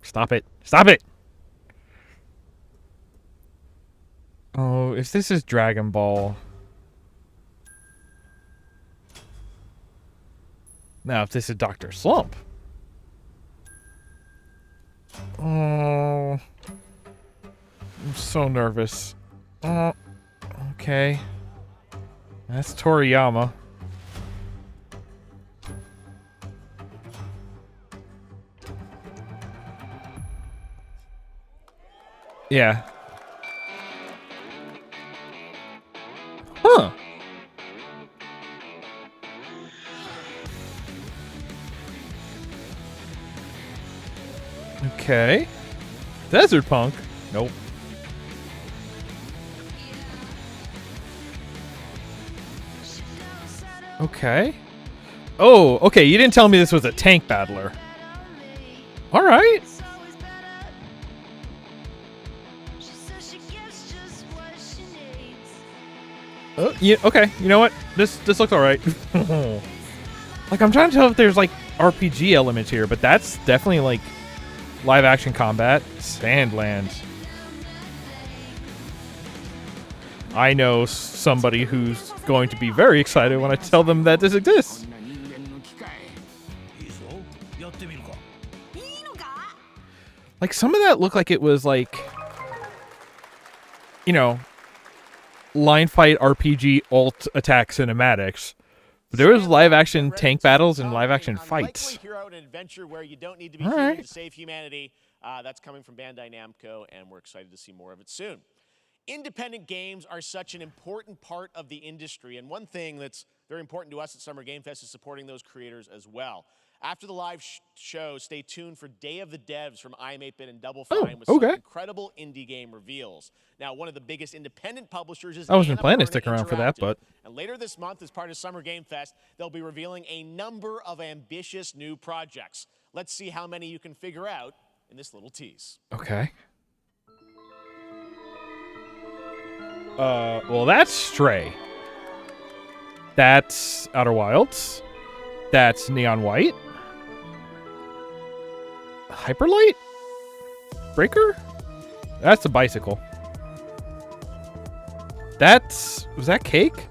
Stop it. Stop it! Oh, if this is Dragon Ball. Now, if this is Dr. Slump. Oh. I'm so nervous. Okay. That's Toriyama. Yeah. Huh. Okay. Desert Punk? Nope. Okay. Oh, okay. You didn't tell me this was a tank battler. All right. Yeah, okay. You know what? This looks all right. Like, I'm trying to tell if there's like RPG elements here, but that's definitely like live action combat. Sandland. I know somebody who's going to be very excited when I tell them that this exists. Like, some of that looked like it was like, you know, line fight RPG alt attack cinematics. But there was live action tank battles and live action fights.
Hero and adventure where you don't need to be
All
human
right.
to save humanity. That's coming from Bandai Namco, and we're excited to see more of it soon. Independent games are such an important part of the industry, and one thing that's very important to us at Summer Game Fest is supporting those creators as well. After the live show, stay tuned for Day of the Devs from I'm 8-Bit and Double Fine with some incredible indie game reveals. Now, one of the biggest independent publishers is
I wasn't planning to
Annapurna
stick around for that,
Interactive.
but
And later this month, as part of Summer Game Fest, they'll be revealing a number of ambitious new projects. Let's see how many you can figure out in this little tease.
Okay. Well, that's Stray. That's Outer Wilds. That's Neon White. Hyperlight? Breaker? That's a bicycle. Was that Cake?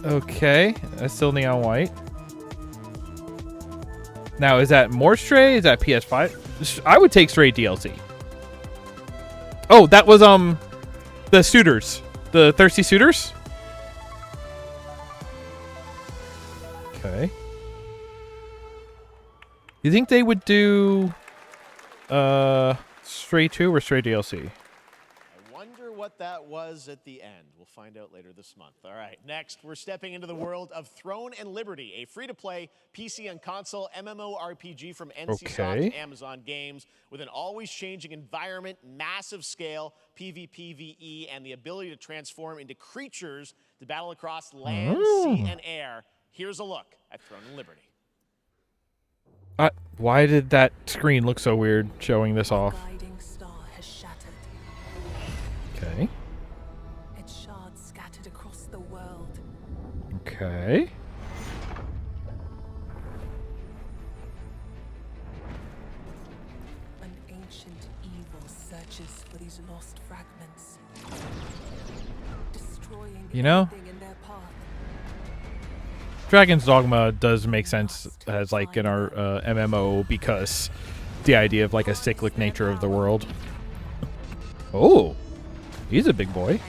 Okay, that's still Neon White. Now, is that more Stray? Is that PS5? I would take Stray DLC. Oh, that was, the suitors. The thirsty suitors? Okay. You think they would do Stray 2 or Stray DLC?
I wonder what that was at the end. We'll find out later this month. All right, next, we're stepping into the world of Throne and Liberty, a free-to-play PC and console MMORPG from NCSoft and Amazon Games with an always-changing environment, massive scale, PvPvE, and the ability to transform into creatures to battle across land, sea, and air. Here's a look at Throne and Liberty.
Why did that screen look so weird showing this off? Okay.
Its shards scattered across the world.
Okay.
An ancient evil searches for these lost fragments, destroying everything in their path.
Dragon's Dogma does make sense as like in our MMO because the idea of like a cyclic nature of the world. Oh, he's a big boy.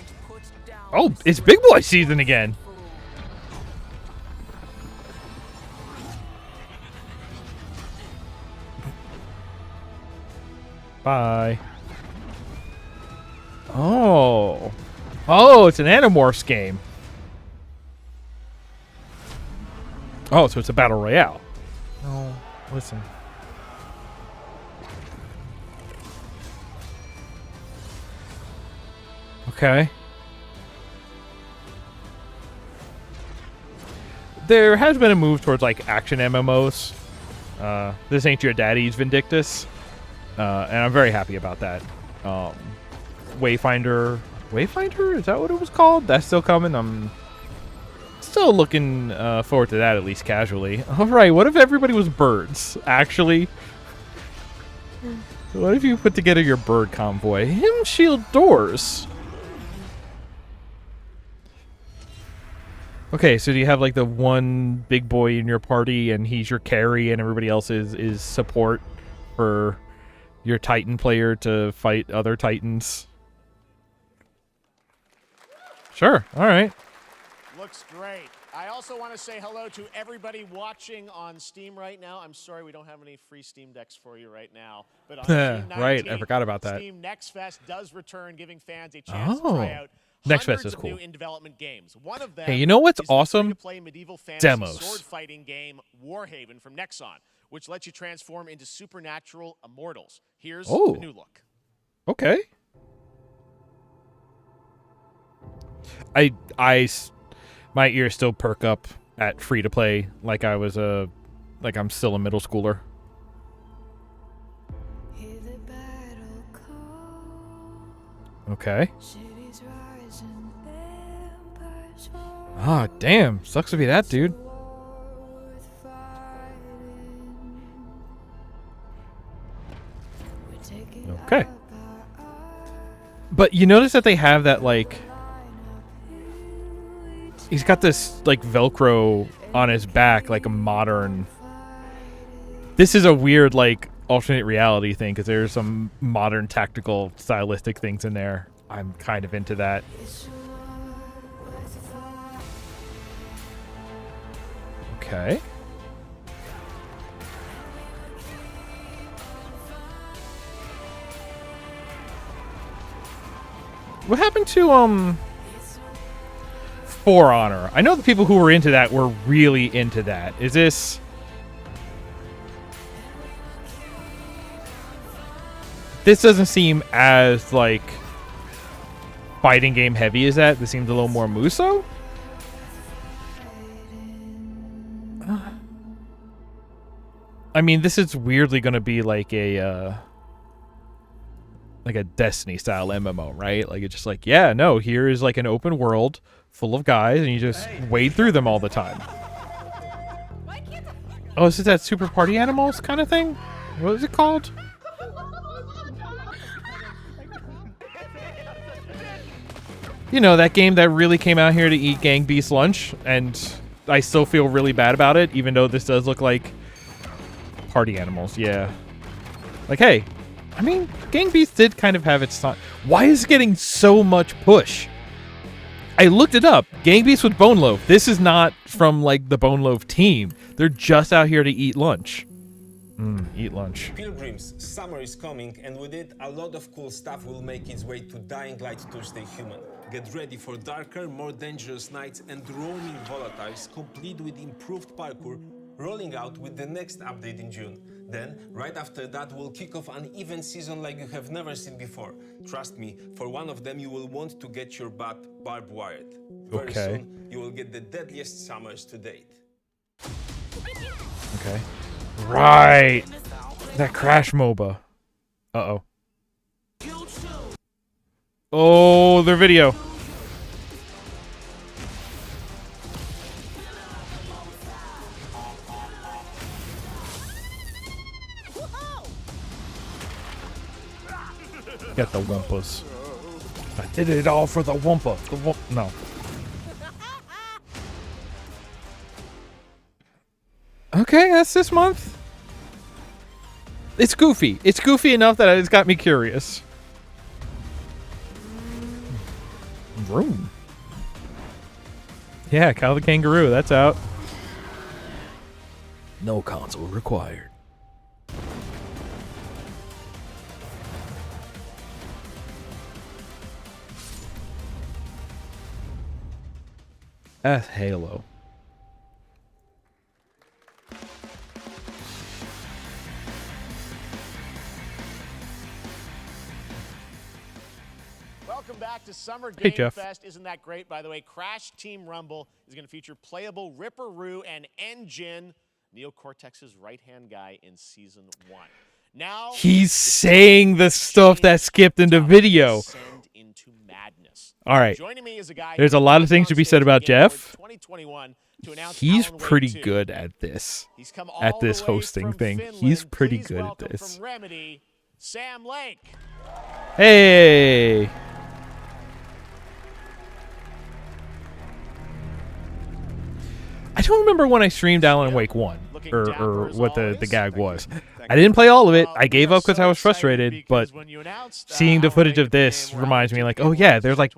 Oh, it's big boy season again. Bye. Oh. Oh, it's an Animorphs game. Oh, so it's a battle royale. Oh, listen. Okay. There has been a move towards like action MMOs. This ain't your daddy's Vindictus. And I'm very happy about that. Wayfinder, is that what it was called? That's still coming. I'm still looking forward to that, at least casually. All right, what if everybody was birds? Actually, what if you put together your bird convoy? Him shield doors. Okay, so do you have like the one big boy in your party, and he's your carry, and everybody else is support for your Titan player to fight other Titans? Sure. All right.
Looks great. I also want to say hello to everybody watching on Steam right now. I'm sorry we don't have any free Steam decks for you right now. But on June 19th,
right, I forgot about that.
Steam Next Fest does return, giving fans a chance to try out
Next Fest
hundreds
is
of
cool.
new in-development games. One of them
Hey, you know what's
is the
awesome?
free-to-play medieval fantasy
Demos.
sword-fighting game Warhaven from Nexon, which lets you transform into supernatural immortals. Here's the new look.
Okay. My ears still perk up at free to play, like I'm still a middle schooler. Okay. Ah, damn. Sucks to be that dude. Okay. But you notice that they have that, like, he's got this, like, Velcro on his back, like a modern... This is a weird, like, alternate reality thing, because there's some modern tactical stylistic things in there. I'm kind of into that. Okay. What happened to, For Honor? I know the people who were into that were really into that. Is this... This doesn't seem as, like, fighting game heavy as that. This seems a little more Muso. I mean, this is weirdly going to be like a Destiny style MMO, right? Like, it's just like, yeah, no, here is like an open world full of guys, and you just wade through them all the time. Oh, is it that Super Party Animals kind of thing? What is it called? You know, that game that really came out here to eat Gang Beast lunch, and I still feel really bad about it, even though this does look like Party Animals, yeah. Like, hey, I mean, Gang Beast did kind of have its time. Why is it getting so much push? I looked it up. Gang Beast with Bone Loaf. This is not from, like, the Bone Loaf team. They're just out here to eat lunch. Eat lunch.
Pilgrims, summer is coming, and with it, a lot of cool stuff will make its way to Dying Light to stay human. Get ready for darker, more dangerous nights and roaming volatiles, complete with improved parkour, rolling out with the next update in June. Then, right after that, we'll kick off an event season like you have never seen before. Trust me, for one of them, you will want to get your butt barbed wired. Very soon, you will get the deadliest summers to date.
Okay. Right. That Crash MOBA. Uh-oh. Oh, their video. Get the Wumpas. I did it all for the Wumpa. No. Okay, that's this month. It's goofy. It's goofy enough that it's got me curious. Vroom. Yeah, Kyle the Kangaroo. That's out. No console required. That's Halo.
Welcome back to Summer
Hey,
Game
Jeff.
Fest. Isn't that great? By the way, Crash Team Rumble is going to feature playable Ripperoo and Engine, Neo Cortex's right-hand guy in Season 1. Now
He's saying the stuff that skipped in the video.
into madness.
All right.
Joining me is a guy
There's a lot of things to be said about Jeff.
2021 to announce
He's
Alan Wake
pretty
2.
good at this.
He's come
At
all
this
the way
hosting
from
thing.
Finland.
He's pretty
Please
good at
welcome
this.
From Remedy, Sam Lake.
Hey. I don't remember when I streamed Alan Wake 1 or what the gag was. I didn't play all of it. I gave up because I was frustrated, but seeing the footage of this reminds me like, oh yeah, there's like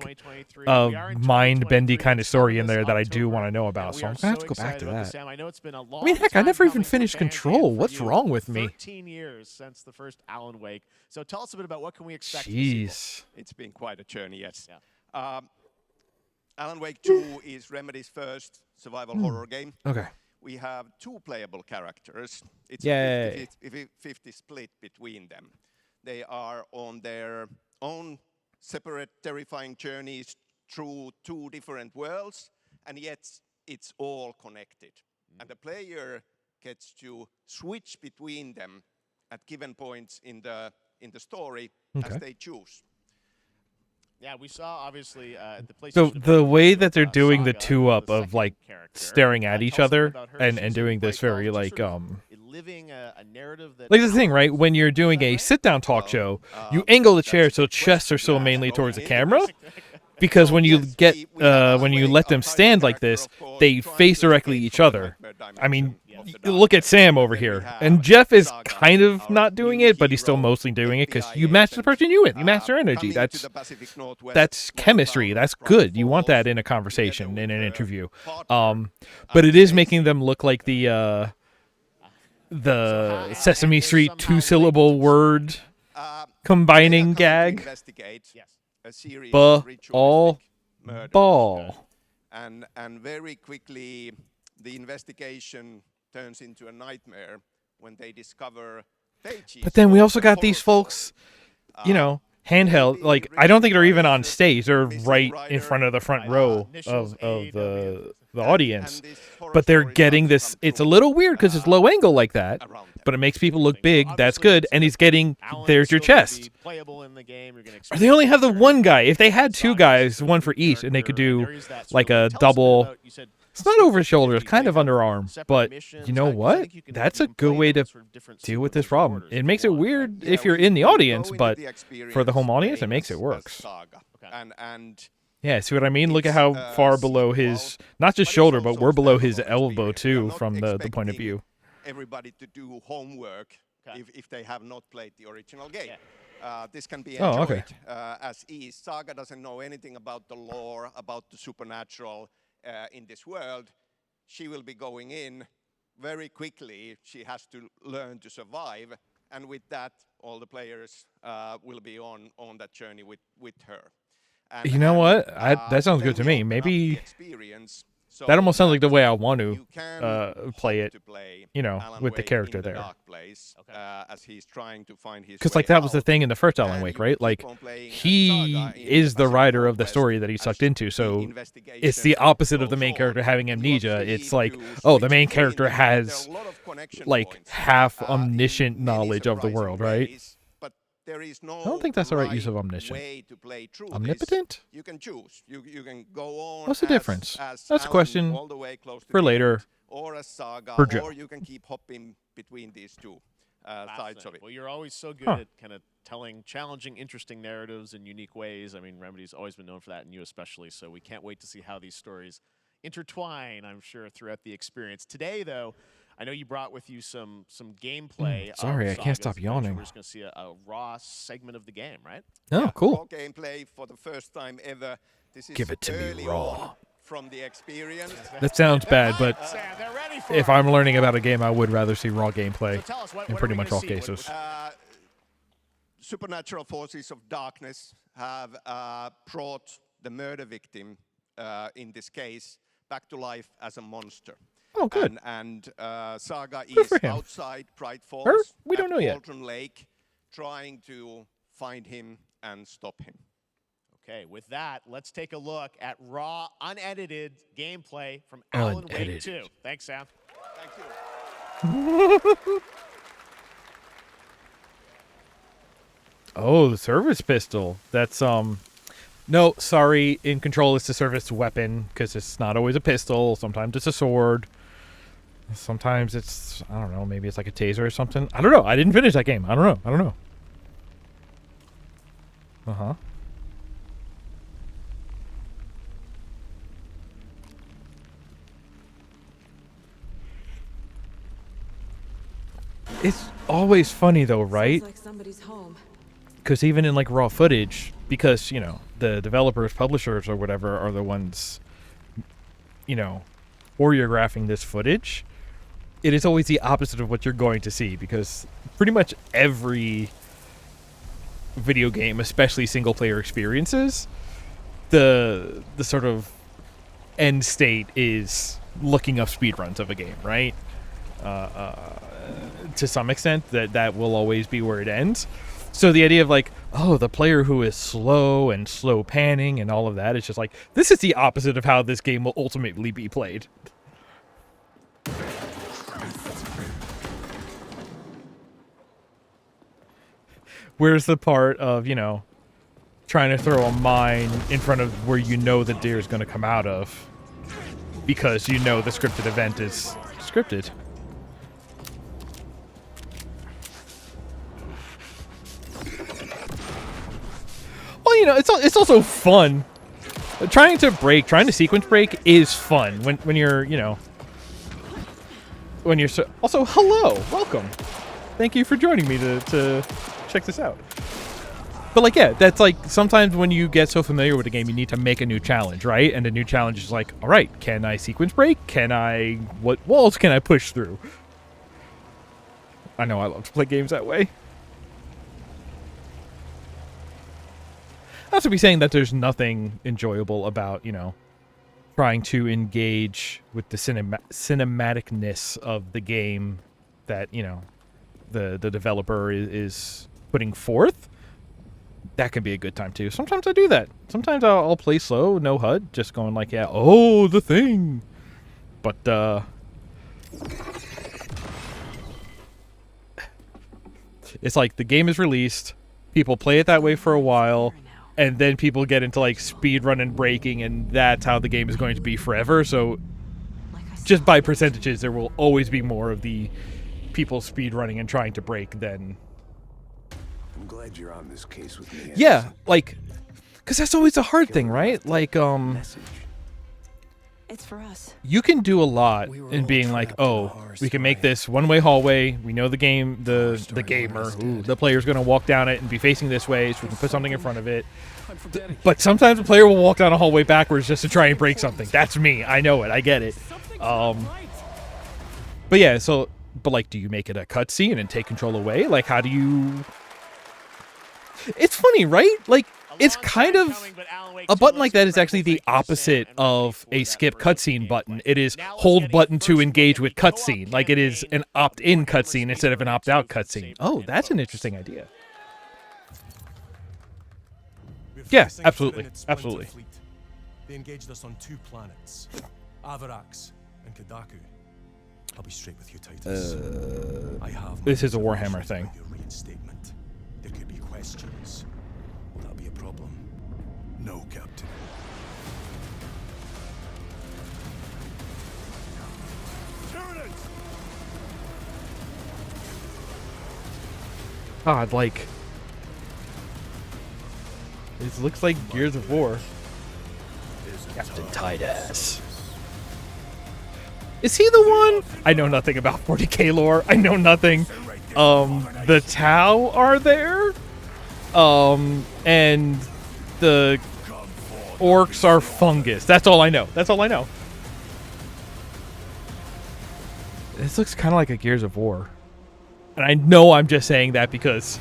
a mind-bendy kind of story in there that I do want to know about, so I'm going to have to go back to that. I mean, heck, I never even finished Control. What's wrong with me?
13 years since the first Alan Wake. So tell us a bit about what can we expect.
Jeez.
It's been quite a journey, yes. Alan Wake 2 is Remedy's first survival horror game.
Okay.
We have 2 playable characters. It's
Yay.
a 50-50 split between them. They are on their own separate terrifying journeys through 2 different worlds, and yet it's all connected. And the player gets to switch between them at given points in the story as they choose.
Yeah, we saw obviously at the place.
So the way that they're doing the 2-up of like staring at each other and doing this very like
living a narrative that
like the thing, right? When you're doing a sit-down talk show, you angle the chair so chests are so mainly towards the camera. Because when you get when you let them stand like this, they face directly each other. I mean, look at Sam over here, and Jeff is kind of not doing it, but he's still mostly doing it because you match the person you with. You match their energy. That's chemistry. That's good. You want that in a conversation, in an interview. But it is making them look like the Sesame Street 2-syllable word combining gag.
A series
of
ritualistic murders.
Ball.
And very quickly, the investigation turns into a nightmare when they discover pages.
But then we also got these folks, you know, handheld. Like, I don't think they're even on stage. They're right in front of the front row of the audience. But they're getting this. It's a little weird because it's low angle like that. But it makes people look big. That's good. And he's getting, there's your chest. Or they only have the one guy. If they had 2 guys, one for each, and they could do like a double. It's not over shoulder. It's kind of underarm. But you know what? That's a good way to deal with this problem. It makes it weird if you're in the audience, but for the home audience, it makes it works. Yeah, see what I mean? Look at how far below his, not just shoulder, but we're below his elbow too from the point of view.
Everybody to do homework if they have not played the original game. This can be
Oh,
enjoyed
okay.
as is. Saga doesn't know anything about the lore, about the supernatural in this world. She will be going in very quickly. She has to learn to survive. And with that, all the players will be on that journey with her. And,
You know what? That sounds good to me. Maybe that almost sounds like the way I want to play it, you know, with the character there. Because like that was the thing in the first Alan Wake, right? Like he is the writer of the story that he's sucked into. So it's the opposite of the main character having amnesia. It's like, oh, the main character has like half omniscient knowledge of the world, right?
There is no
I don't think that's the right use of omniscient.
way to play through
Omnipotent?
This. You can choose. You can go on.
What's the difference?
As
That's a
Alan
question
all the way close to
for
the
later
end, or as Saga,
for Joe.
or you can keep hopping between these 2 sides of it.
Well, you're always so good at kind of telling challenging, interesting narratives in unique ways. I mean, Remedy's always been known for that, and you especially. So we can't wait to see how these stories intertwine, I'm sure, throughout the experience. Today, though, I know you brought with you some gameplay.
Sorry, I can't
Saga's
stop
Adventure.
yawning.
We're just going to see a raw segment of the game, right?
Oh,
Yeah,
cool.
Raw gameplay for the first time ever. This is
Give it to me
early
raw.
on from the experience.
That sounds bad, but if I'm learning about a game, I would rather see raw gameplay
So tell us, what
in
are
pretty
we
much
gonna
all
see?
cases.
Supernatural forces of darkness have brought the murder victim, in this case, back to life as a monster.
Oh, good.
And Saga
Good
is
for him.
outside Pride Falls
Or we don't
at
know yet.
Cauldron Lake, trying to find him and stop him.
Okay, with that, let's take a look at raw, unedited gameplay from Alan Wake
Unedited.
2. Thanks, Sam.
Thank you.
Oh, the service pistol. That's no, sorry. In Control, it's a service weapon because it's not always a pistol. Sometimes it's a sword. Sometimes it's, I don't know, maybe it's like a taser or something. I don't know. I didn't finish that game. I don't know. Uh-huh. It's always funny though, right?
Like somebody's home.
Because even in like raw footage, because, you know, the developers, publishers, or whatever are the ones, you know, choreographing this footage, it is always the opposite of what you're going to see, because pretty much every video game, especially single player experiences, the sort of end state is looking up speedruns of a game, right? To some extent, that will always be where it ends. So the idea of like, oh, the player who is slow and slow panning and all of that, it's just like, this is the opposite of how this game will ultimately be played. Where's the part of, you know, trying to throw a mine in front of where you know the deer is going to come out of because you know the scripted event is scripted. Well, you know, it's also fun. Trying to sequence break is fun when you're, you know, when you're also, hello, welcome. Thank you for joining me to check this out. But like, yeah, that's like sometimes when you get so familiar with a game, you need to make a new challenge, right? And the new challenge is like, all right, can I sequence break? What walls can I push through? I know I love to play games that way. Not to be saying that there's nothing enjoyable about, you know, trying to engage with the cinematicness of the game that, you know, the developer is putting forth. That can be a good time too. Sometimes I do that. Sometimes I'll play slow, no HUD, just going like, yeah, oh, the thing. But it's like the game is released, people play it that way for a while, and then people get into like speed run and breaking, and that's how the game is going to be forever. So just by percentages, there will always be more of the people speed running and trying to break than.
I'm glad you're on this case with me.
Yeah, like, because that's always a hard thing, right? Like,
It's for us.
you can do a lot in being like, oh, we can make this one-way hallway. We know the game, the gamer, the player's going to walk down it and be facing this way, so we can put something in front of it. But sometimes the player will walk down a hallway backwards just to try and break something. That's me. I know it. I get it. But yeah, so, but like, do you make it a cutscene and take control away? Like, how do you... It's funny, right? Like, it's kind of... A button like that is actually the opposite of a skip cutscene button. It is hold button to engage with cutscene. Like, it is an opt-in cutscene instead of an opt-out cutscene. Oh, that's an interesting idea. Yeah, absolutely. Absolutely.
They engaged us on 2 planets, Avarax and Kadaku. I'll be straight with you, Titus. I have
This is a Warhammer thing.
your reinstatement. There could be questions. Will that be a problem? No, Captain.
God, like... This looks like Gears of War. Captain Titus. Is he the one? I know nothing about 40k lore. I know nothing. The Tau are there. And the orcs are fungus. That's all I know. That's all I know. This looks kind of like a Gears of War. And I know I'm just saying that because,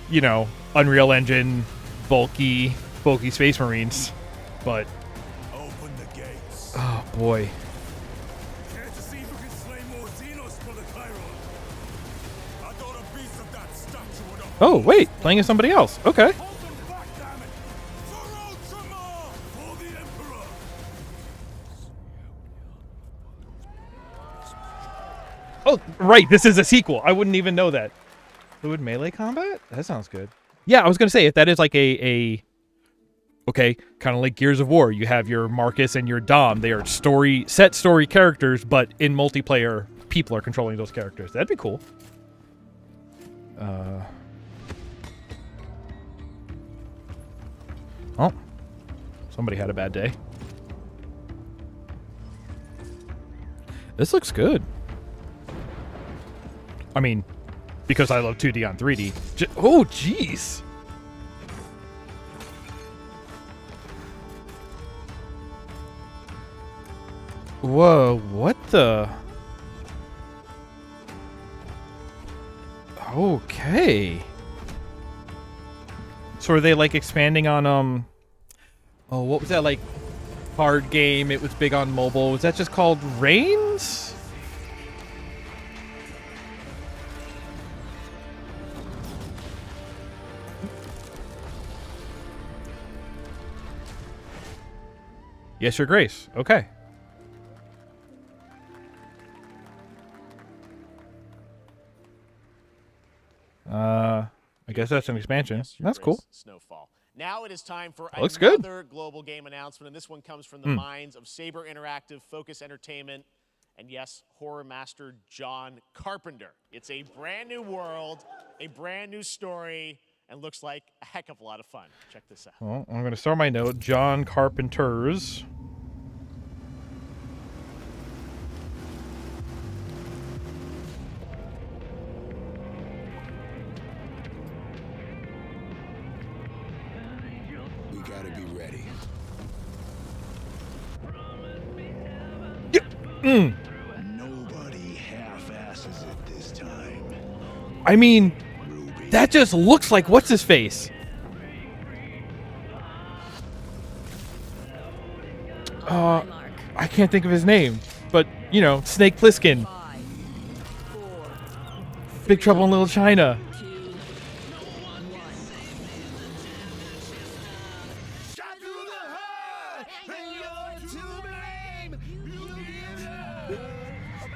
you know, Unreal Engine, bulky Space Marines. But, oh boy. Oh, wait, playing as somebody else. Okay. Oh, right, this is a sequel. I wouldn't even know that. Fluid melee combat? That sounds good. Yeah, I was going to say, if that is like okay, kind of like Gears of War, you have your Marcus and your Dom. They are set story characters, but in multiplayer, people are controlling those characters. That'd be cool. Oh, somebody had a bad day. This looks good. I mean, because I love 2D on 3D. Oh, jeez. Whoa, what the? Okay. So are they like expanding on oh, what was that like card game? It was big on mobile. Was that just called Reigns? Yes, Your Grace. Okay. I guess that's an expansion.
Yes,
That's cool.
Snowfall. Now it is time for
Looks
another
good.
global game announcement, and this one comes from the minds of Saber Interactive, Focus Entertainment, and yes, horror master John Carpenter. It's a brand new world, a brand new story, and looks like a heck of a lot of fun. Check this out.
Well, I'm going to start my note. John Carpenter's.
We gotta be ready. Nobody half-asses it this time.
I mean, that just looks like what's his face. I can't think of his name, but you know, Snake Plissken. Big Trouble in Little China.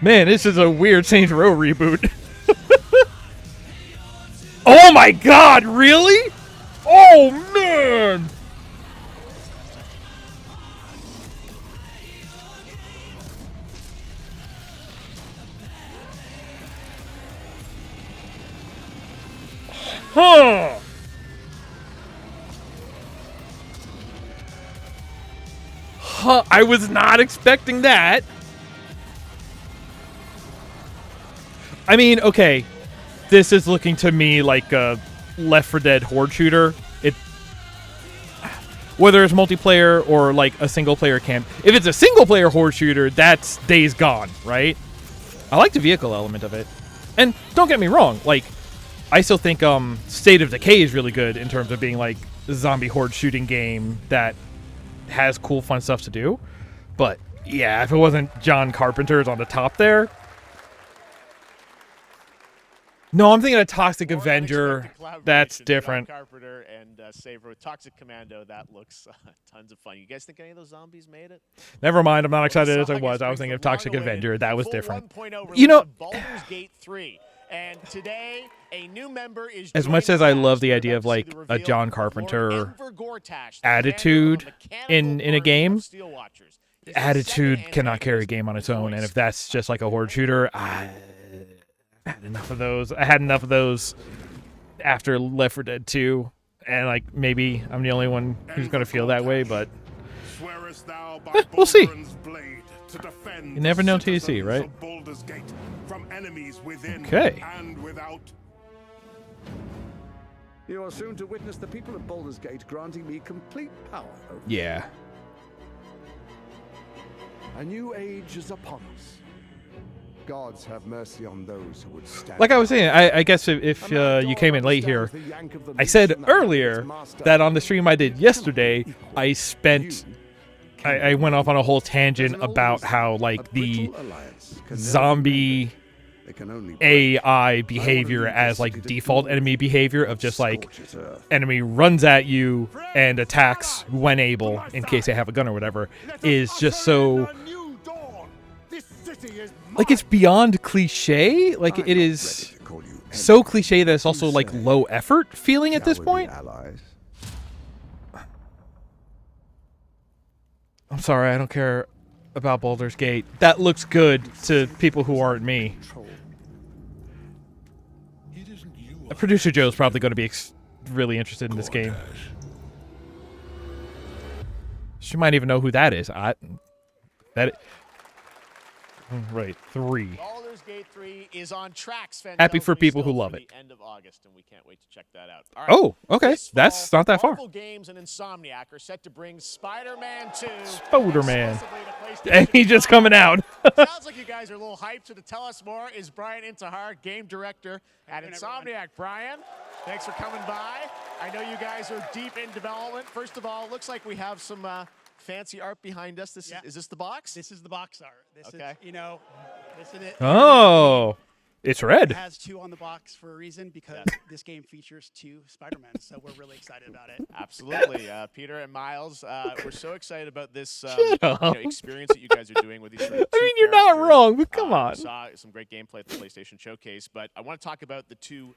Man, this is a weird Saints Row reboot. Oh my god, really? Oh man! Huh! Huh, I was not expecting that. I mean, okay, this is looking to me like a Left 4 Dead horde shooter. Whether it's multiplayer or like a single player camp. If it's a single player horde shooter, that's Days Gone, right? I like the vehicle element of it. And don't get me wrong, like I still think State of Decay is really good in terms of being like a zombie horde shooting game that has cool fun stuff to do. But yeah, if it wasn't John Carpenter's on the top there. No, I'm thinking of Toxic Avenger. That's different.
John Carpenter and Saber with Toxic Commando. That looks tons of fun. You guys think any of those zombies made it?
Never mind. I'm not excited as I was. I was thinking of Toxic Avenger. That was different. You know,
Baldur's Gate 3. And today, a new member is
as much as I love the idea of like a John Carpenter attitude in a game, attitude cannot carry a game on its own. And if that's just like a horde shooter, I had enough of those. I had enough of those after Left 4 Dead 2, and like maybe I'm the only one who's gonna feel that way, but we'll see.
to defend
You never know
the
till you see,
citizens
right?
of Baldur's Gate from enemies within
Okay.
and without.
You are soon to witness the people of Baldur's Gate granting me complete power over
Yeah.
A new age is upon us. Gods have mercy on those who would stand.
Like I was saying, I guess if you came in late here, I said earlier that on the stream I did yesterday, I went off on a whole tangent about how like the zombie AI behavior as like default enemy behavior of just like enemy runs at you and attacks when able in case they have a gun or whatever is just so like it's beyond cliche. Like it is so cliche that it's also like low effort feeling at this point. I'm sorry, I don't care about Baldur's Gate. That looks good to people who aren't me. Producer Joe's probably going to be really interested in this game. She might even know who that is. Right, 3.
Baldur's Gate 3 is on tracks.
Happy for people who love it.
The end of August, and we can't wait to check that out. All right.
Oh, okay. That's not that far.
Marvel Games and Insomniac are set to bring Spider-Man 2.
Spider-Man. And he's just coming out.
Sounds like you guys are a little hyped. So to tell us more is Brian Intihar, game director at Insomniac. Brian, thanks for coming by. I know you guys are deep in development. First of all, it looks like we have some fancy art behind us. Is this the box?
This is the box art. This is, this is it.
Oh, it's red.
It has 2 on the box for a reason because this game features 2 Spider-Men, so we're really excited about it.
Absolutely. Peter and Miles, we're so excited about this experience that you guys are doing with these sort of
I mean, you're not wrong, but come on.
We saw some great gameplay at the PlayStation Showcase, but I want to talk about the 2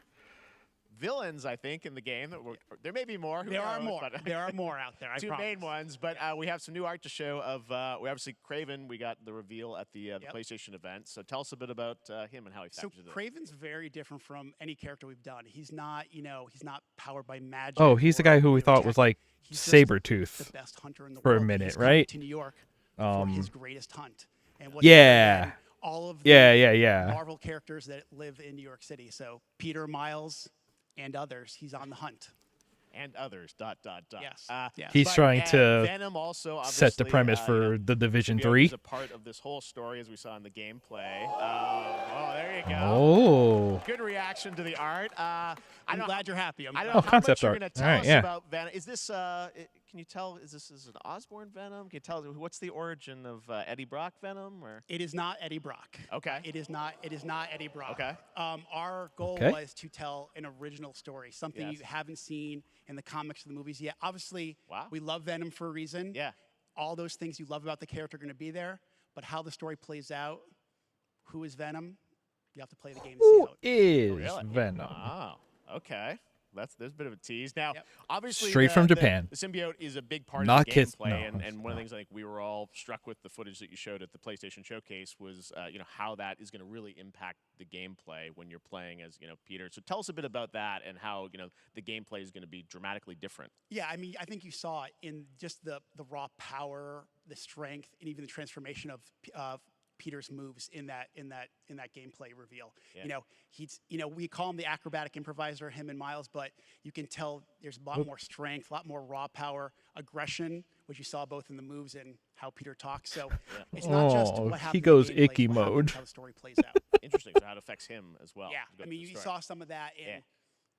villains, I think, in the game. There may be more.
There are more. There are more out there, I
2
promise.
main ones, but we have some new art to show of, we obviously, Kraven, we got the reveal at the PlayStation event. So tell us a bit about him and how he factors in.
Kraven's very different from any character we've done. He's not, he's not powered by magic.
Oh, he's the guy who we thought was like Sabretooth
the best hunter in the
for
world.
a minute,
He's coming
right?
to New York for his greatest hunt. And what's
Yeah.
all of the
Marvel
characters that live in New York City. So Peter, Miles, and others, he's on the hunt.
And others, ...
Yes.
He's trying to
Venom also,
set the premise for the Division 3.
Is a part of this whole story, as we saw in the gameplay. Oh, there you go.
Oh.
Good reaction to the art.
I'm glad you're happy.
I don't know
Oh,
how
concept
much you're
art.
going to tell
All right,
us
yeah.
about Venom. Is this, can you tell, is this an Osborn Venom? Can you tell, what's the origin of Eddie Brock Venom? Or?
It is not Eddie Brock.
Okay.
It is not Eddie Brock.
Okay.
Our goal was to tell an original story, something you haven't seen in the comics or the movies yet. Obviously, we love Venom for a reason.
Yeah.
All those things you love about the character are going to be there, but how the story plays out, who is Venom, you have to play the game to see how
Is Venom.
Wow. Okay. There's a bit of a tease. Now, obviously,
Straight from Japan.
The symbiote is a big part
Not
of the
kiss-
gameplay,
no,
and one of the things I think we were all struck with the footage that you showed at the PlayStation Showcase was, how that is going to really impact the gameplay when you're playing as, Peter. So tell us a bit about that and how, the gameplay is going to be dramatically different.
Yeah, I mean, I think you saw it in just the raw power, the strength, and even the transformation of Peter's moves in that gameplay reveal.
Yeah.
He's we call him the acrobatic improviser, him and Miles, but you can tell there's a lot more strength, a lot more raw power, aggression, which you saw both in the moves and how Peter talks. So it's not just what happens.
He goes
in the gameplay,
icky
it's what happens,
mode.
how the story plays out.
Interesting. So how it affects him as well.
Yeah,
Go
I mean,
through the
you
story.
saw some of that in.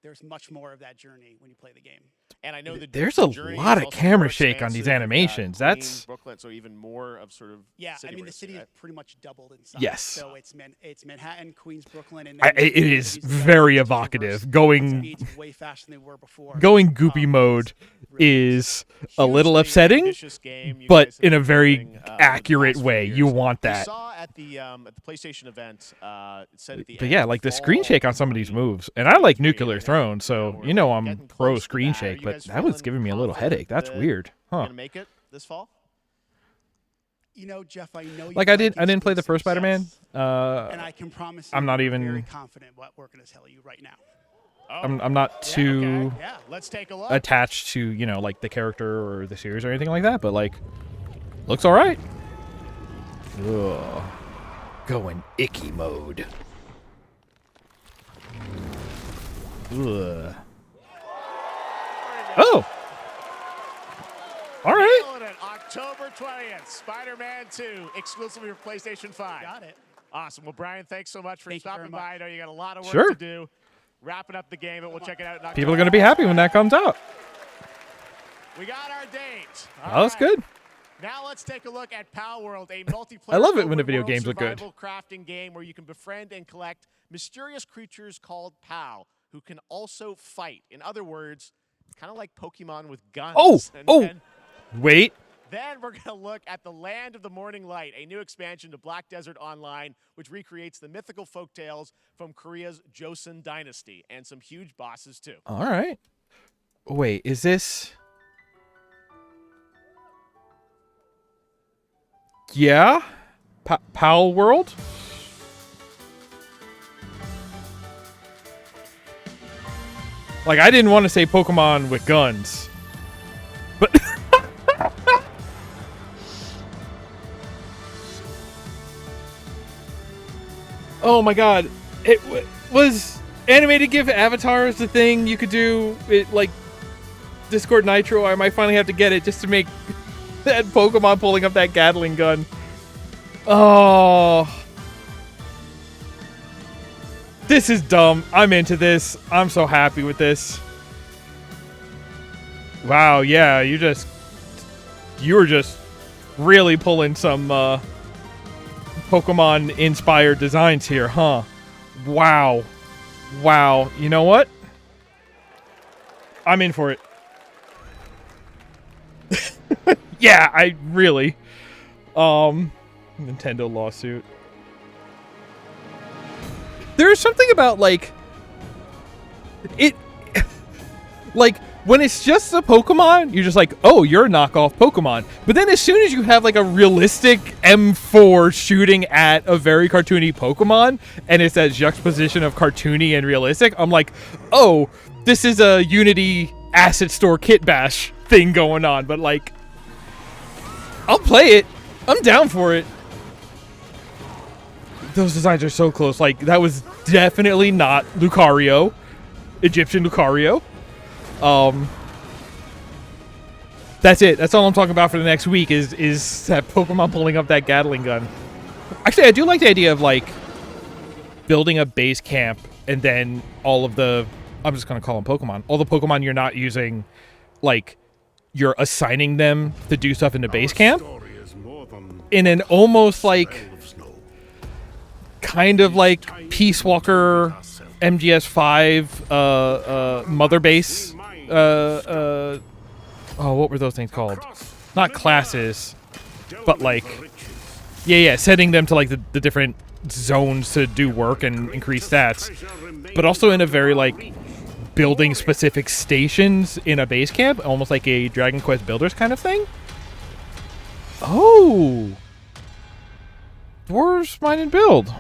There's much more of that journey when you play the game.
And I know
There's
the
a
journey
lot
is
of
also
camera
more
shake on these
expansive.
animations.
Queens,
That's
Brooklyn, so even more of sort of
I mean the city
right?
is pretty much doubled in size.
Yes.
So it's Manhattan, Queens, Brooklyn, and
it is very evocative. Going
way faster than they were before.
Going goopy mode is a little upsetting, but in a very accurate way. You want
We
that.
saw at the PlayStation event, it said at the
But
end,
yeah, like the screen shake on some of these moves, and I like Nuclear Throne, so I'm pro screen shake, but that was giving me a little headache. That's weird, huh?
Gonna make it this fall?
Jeff, I know you
Like I didn't play the first Spider-Man.
and I can promise you,
I'm not
very
even.
confident what we're going to tell you right now.
I'm not too
Yeah, let's take a look.
attached to like the character or the series or anything like that, but like looks all right. Ugh. Going icky mode. Ugh. Oh! All right.
Nailing it. October 20th, Spider-Man 2, exclusively for PlayStation 5.
Got it.
Awesome. Well, Brian, thanks so much for stopping by. I know you got a lot of work
Sure.
to do. Wrapping up the game, and we'll check it out in October.
People are going to be happy when that comes out.
We got our date.
Oh, that's good.
Now let's take a look at Pal World, a multiplayer
I love it when the
open
video
world
games look good.
survival crafting game where you can befriend and collect mysterious creatures called Pal who can also fight. In other words, kind of like Pokemon with guns.
Oh!
And
Wait.
Then we're going to look at the Land of the Morning Light, a new expansion to Black Desert Online, which recreates the mythical folktales from Korea's Joseon dynasty, and some huge bosses too.
All right. Wait, is this... Yeah? Pal World? Like, I didn't want to say Pokemon with guns. But... oh my god. It was animated GIF avatars the thing you could do. It, like, Discord Nitro, I might finally have to get it just to make that Pokemon pulling up that Gatling gun. Oh. This is dumb. I'm into this. I'm so happy with this. Wow, yeah, you were just really pulling some Pokemon-inspired designs here, huh? Wow. Wow. You know what? I'm in for it. Yeah, I really. Nintendo lawsuit. There's something about, like, it, like, when it's just a Pokemon, you're just like, oh, you're a knockoff Pokemon. But then as soon as you have, like, a realistic M4 shooting at a very cartoony Pokemon, and it's that juxtaposition of cartoony and realistic, I'm like, oh, this is a Unity Asset Store Kit Bash thing going on. But, like, I'll play it. I'm down for it. Those designs are so close. Like, that was definitely not Lucario. Egyptian Lucario. That's it. That's all I'm talking about for the next week is that Pokemon pulling up that Gatling gun. Actually, I do like the idea of, like, building a base camp and then all of the... I'm just going to call them Pokemon. All the Pokemon you're not using, like, you're assigning them to do stuff in the base camp. In an almost, like... kind of like Peace Walker MGS5 Mother Base. Oh, what were those things called? Not classes, but like, yeah, setting them to like the different zones to do work and increase stats, but also in a very like building specific stations in a base camp, almost like a Dragon Quest Builders kind of thing. Oh, Dwarves Mine and Build.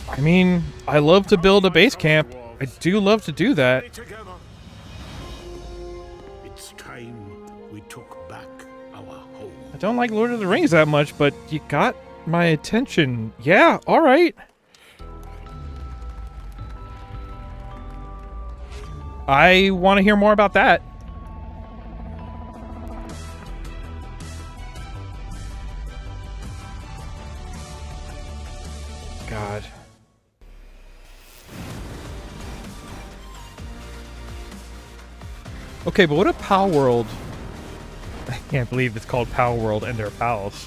I mean, I love to build a base camp. I do love to do that.
It's time we took back our home.
I don't like Lord of the Rings that much, but you got my attention. Yeah, all right. I want to hear more about that. God. Okay, but what if Pal World... I can't believe it's called Pal World and they're pals.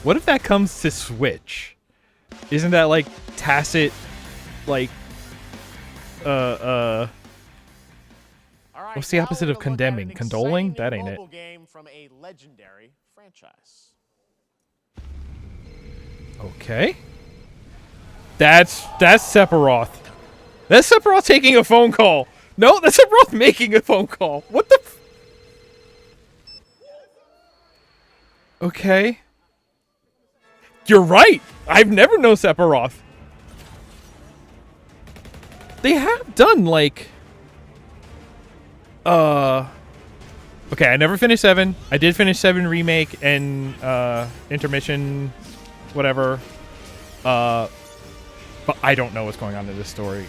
What if that comes to Switch? Isn't that like tacit, like, what's the opposite of condemning? Condoling? That ain't it.
Game from a legendary franchise.
Okay. That's Sephiroth. That's Sephiroth taking a phone call. No, that's Sephiroth making a phone call. What the f... Okay. You're right. I've never known Sephiroth. They have done like okay, I never finished 7. I did finish 7 remake and intermission whatever. But I don't know what's going on in this story.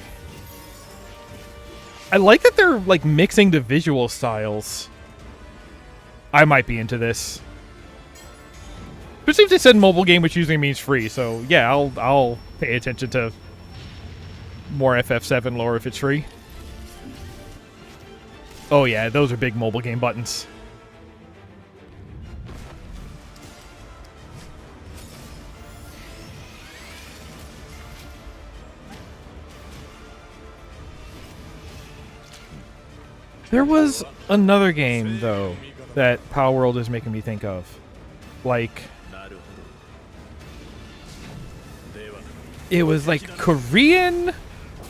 I like that they're like mixing the visual styles. I might be into this. Especially if they said mobile game, which usually means free. So yeah, I'll pay attention to more FF7 lore if it's free. Oh yeah, those are big mobile game buttons. There was another game, though, that Power World is making me think of. Like, it was like Korean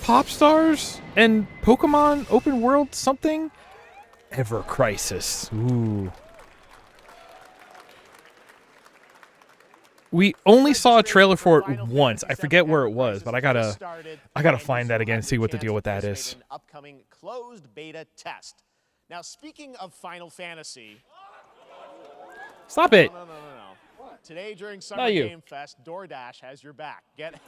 pop stars and Pokemon open world something? Ever Crisis. Ooh. We only saw a trailer for it once. I forget where it was, but I gotta find that again and see what the deal with that is.
Upcoming closed beta test. Now, speaking of Final Fantasy.
Stop it.
No. Today during Summer
Not you.
Game Fest, DoorDash has your back. You can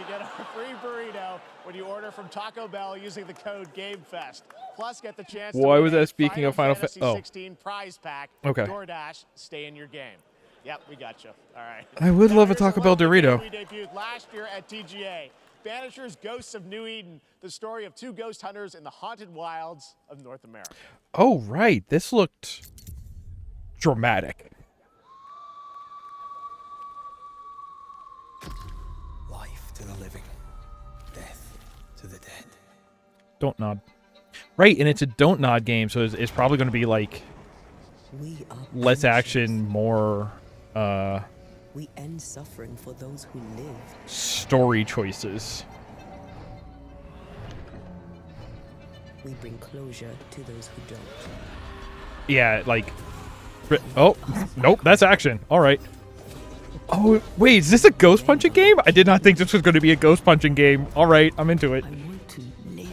get a free burrito when you order from Taco Bell using the code GameFest. Plus, get the chance to
Why
win
was
a
that speaking of Final
Fantasy
Fantasy?
16 prize pack.
Okay.
DoorDash, stay in your game. Yep, we got you. All right.
I would love a
Here's
Taco Bell
local
Dorito.
game we debuted last year at TGA. Banishers Ghosts of New Eden, the story of 2 ghost hunters in the haunted wilds of North America.
Oh, right. This looked dramatic.
Life to the living, death to the dead.
Don't nod. Right, and it's a don't nod game, so it's probably going to be like less action, more
we end suffering for those who live.
Story choices.
We bring closure to those who don't.
Yeah, like... Oh, nope, that's action. All right. Oh, wait, is this a ghost punching game? I did not think this was going to be a ghost punching game. All right, I'm into it.
I want to live.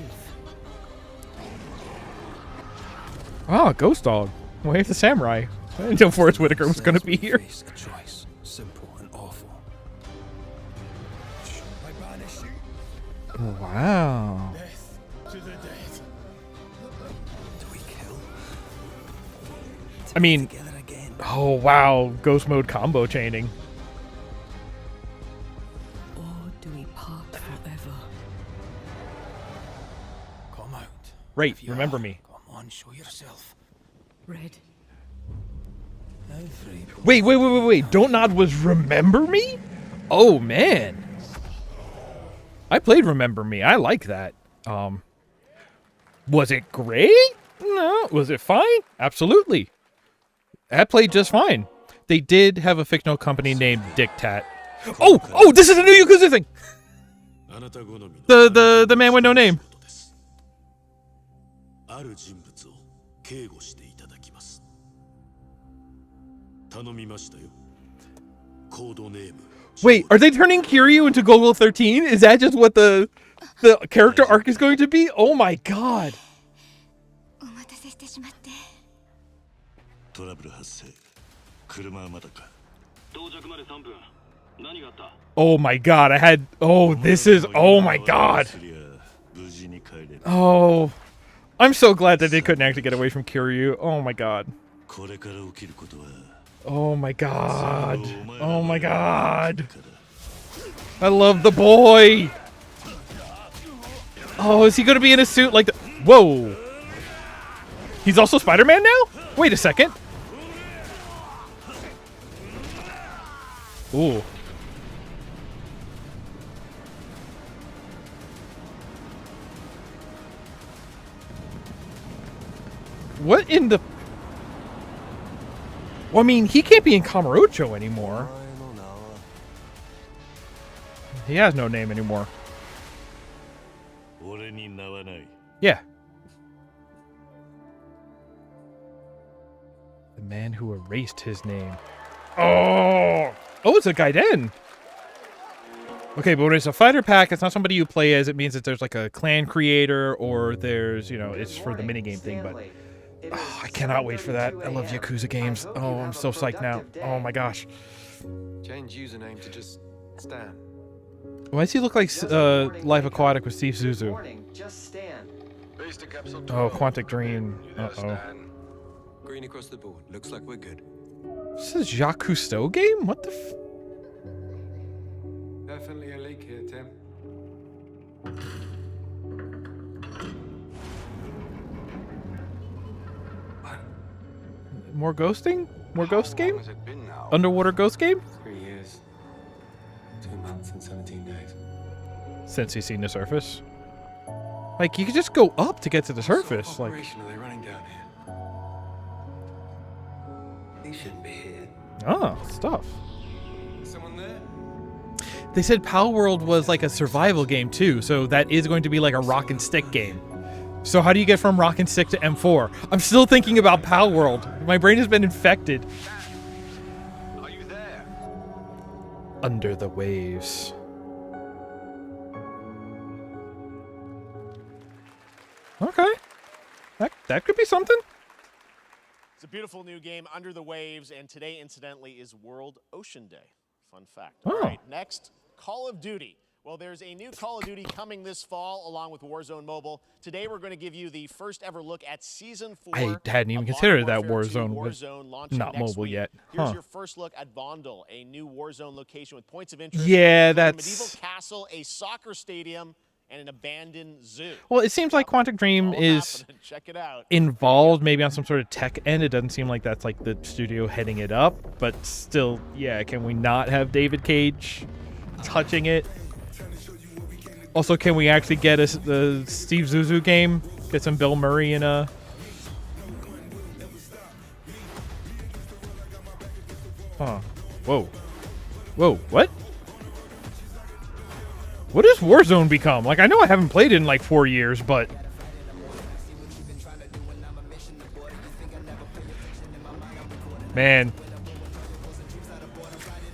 Oh, Ghost Dog. Wave the Samurai. I didn't know Forrest Whitaker was going to be here.
A choice, simple and awful.
Wow.
Death to the dead. Do we kill?
I mean, oh wow, ghost mode combo chaining.
Or do we part forever?
Come out.
Right, remember me.
Come on, show yourself.
Red.
Wait. Don't Nod was Remember Me? Oh man. I played Remember Me. I like that. Was it great? No. Was it fine? Absolutely. That played just fine. They did have a fictional company named Dictat. Oh, this is a new Yakuza thing. The man with no name. Wait, are they turning Kiryu into Gogol 13? Is that just what the character arc is going to be? Oh my god. Oh my god, oh my god. Oh, I'm so glad that they couldn't actually get away from Kiryu. Oh my god. Oh my god. Oh my god. I love the boy. Oh, is he going to be in a suit like the... Whoa. He's also Spider-Man now? Wait a second. Ooh. What in the... Well, I mean, he can't be in Kamurocho anymore. He has no name anymore. Yeah. The man who erased his name. Oh, it's a Gaiden. Okay, but when it's a fighter pack, it's not somebody you play as. It means that there's like a clan creator, or there's, you know, it's for the minigame thing. But oh, I cannot wait for that. I love Yakuza games. Oh, I'm so psyched now. Oh my gosh.
Change username to just Stan.
Why does he look like Life Aquatic with Steve Zuzu? Oh, Quantic Dream. Uh-oh.
Green across the board. Looks like we're good.
This is Jacques Cousteau game? What the f...
Definitely a leak here, Tim.
More ghosting? More ghost game? Underwater ghost game?
3 years. 2 months and 17 days.
Since he's seen the surface. Like, you could just go up to get to the surface. Like,
Are they running down here? He shouldn't be here.
ah, stuff.
Someone there?
They said Pal World was like a survival game too, so that is going to be like a rock and stick game. So how do you get from rock and stick to M4? I'm still thinking about Pal World. My brain has been infected.
Are you there?
Under the waves. Okay. That could be something.
It's a beautiful new game, Under the Waves, and today, incidentally, is World Ocean Day. Fun fact.
Oh.
All right, next, Call of Duty. Well, there's a new Call of Duty coming this fall, along with Warzone Mobile. Today, we're going to give you the first ever look at Season 4.
I hadn't even considered that Warzone was not mobile yet.
Here's
Huh.
your first look at Vondel, a new Warzone location with points of interest.
Yeah,
including
that's...
a medieval castle, a soccer stadium, and an abandoned zoo.
Well, it seems like Quantic Dream is
Check it out.
involved maybe on some sort of tech end. It doesn't seem like that's like the studio heading it up, but still, yeah, can we not have David Cage touching it? Also, can we actually get the Steve Zuzu game? Get some Bill Murray in a... Huh. Whoa. Whoa, what? What does Warzone become? Like, I know I haven't played it in like 4 years, but... Man.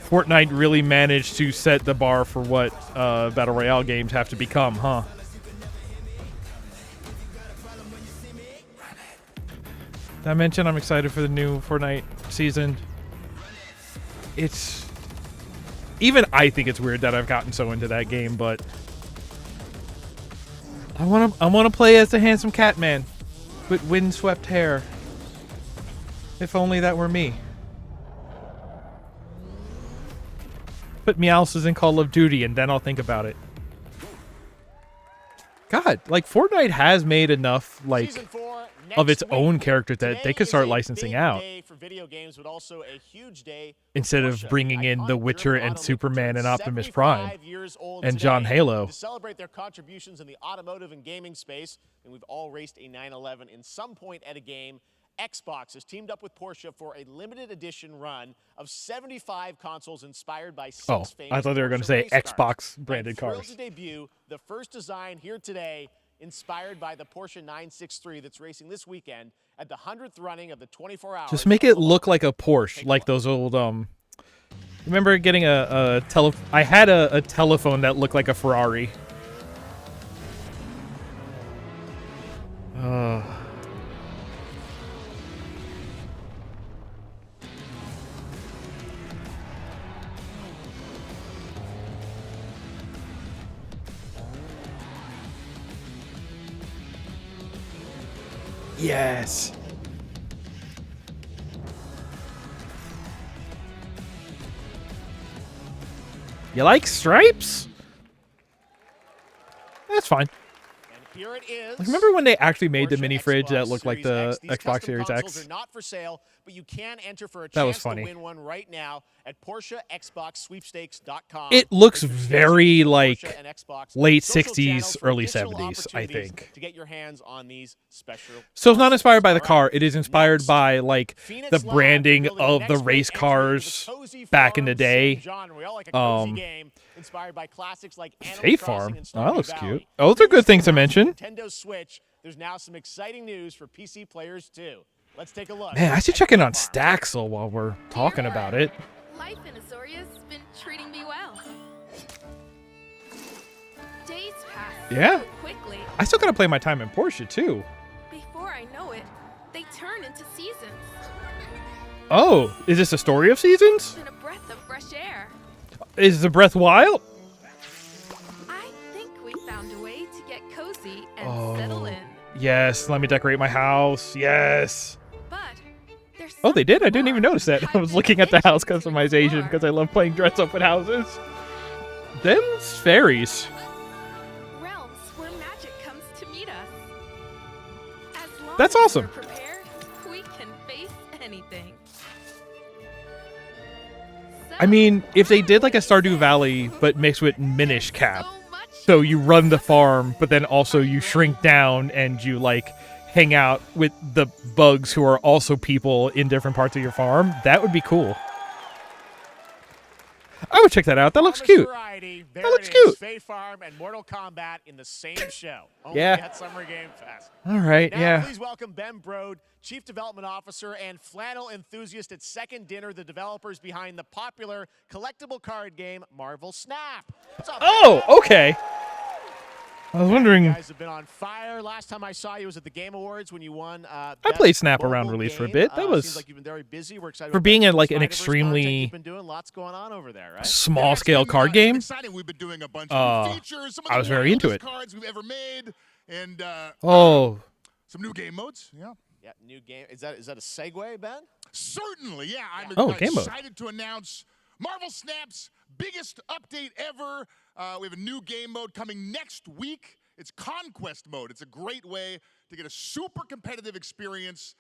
Fortnite really managed to set the bar for what Battle Royale games have to become, huh? Did I mention I'm excited for the new Fortnite season? It's... Even I think it's weird that I've gotten so into that game, but... I wanna play as the handsome cat man with windswept hair. If only that were me. Put Meows's in Call of Duty and then I'll think about it. God, like Fortnite has made enough like of its own character that they could start licensing out.
For video games, but also a huge day
Instead of bringing in The Witcher and Superman and Optimus Prime and John Halo.
To celebrate their contributions in the automotive and gaming space, and we've all raced a 911 in some point at a game. Xbox has teamed up with Porsche for a limited edition run of 75 consoles inspired by 6 famous
I thought they were going to say Xbox branded cars.
Thrilled to debut the first design here today, inspired by the Porsche 963 that's racing this weekend at the 100th running of the 24 hours.
Just make it look like a Porsche, like those old remember getting I had a telephone that looked like a Ferrari. Yes. You like stripes? That's fine.
Here it is.
Like, remember when they actually made the
Porsche
mini fridge
Xbox
that looked like the
Series X? These
Xbox
custom
Series
consoles
X?
are not for sale, but you can enter for a
That was
chance
funny.
to win one right now at PorscheXboxSweepstakes.com.
It looks very like
Porsche and Xbox
late
social
60s,
channels for
early
additional
70s, I
opportunities
think.
to get your hands on these special.
So it's not inspired by the car. It is inspired by like the branding of the race cars back in the day.
Inspired by classics like Animal
State
Crossing
Farm.
and
Oh, that
Stardew
looks
Valley.
cute. Oh, those are good things to mention.
Nintendo Switch. There's now some exciting news for PC players too. Let's take a look.
Man, I should check in on Staxel while we're talking about it.
Life in Azoria's been treating me well.
Yeah.
so quickly.
I still gotta play my time in Portia too.
Before I know it, they turn into seasons.
Oh, is this a story of seasons?
And a breath of fresh air.
Is the breath wild?
I think we found a way to get cozy and settle in.
Yes, let me decorate my house. Yes.
But there's
Oh, they did? I didn't even notice that. I was looking at the house customization because I love playing dress up in houses. Them's fairies.
realms where magic comes to meet us. As long
That's
as
awesome.
we're prepared, we can face anything.
I mean, if they did like a Stardew Valley, but mixed with Minish Cap, so you run the farm, but then also you shrink down and you like hang out with the bugs who are also people in different parts of your farm, that would be cool. I would check that out. That looks cute. That looks cute.
Fae Farm and Mortal Kombat in the same show. Only
Yeah.
at Summer Game Fest.
All right,
Now,
yeah.
Please welcome Ben Brode, Chief Development Officer and flannel enthusiast at Second Dinner, the developers behind the popular collectible card game Marvel Snap. What's up,
Oh, okay. I was wondering.
You guys have been on fire. Last time I saw you was at the Game Awards when you won.
I played Snap around release for a bit. That was
seems like you've been very busy. We're excited
for
about
being
that
a, like an
Spider-Verse
extremely
content you've been doing. Lots going on over there, right?
small scale card game.
Exciting. We've been doing a bunch of features. Some of
I
the
was very into
wildest
it.
cards we've ever made, and some new game modes. Yeah.
Yeah, new game. Is that a segue, Ben?
Certainly, yeah. I'm
game mode.
excited to announce Marvel Snap's biggest update ever. We have a new game mode coming next week. It's Conquest mode. It's a great way to get a super competitive experience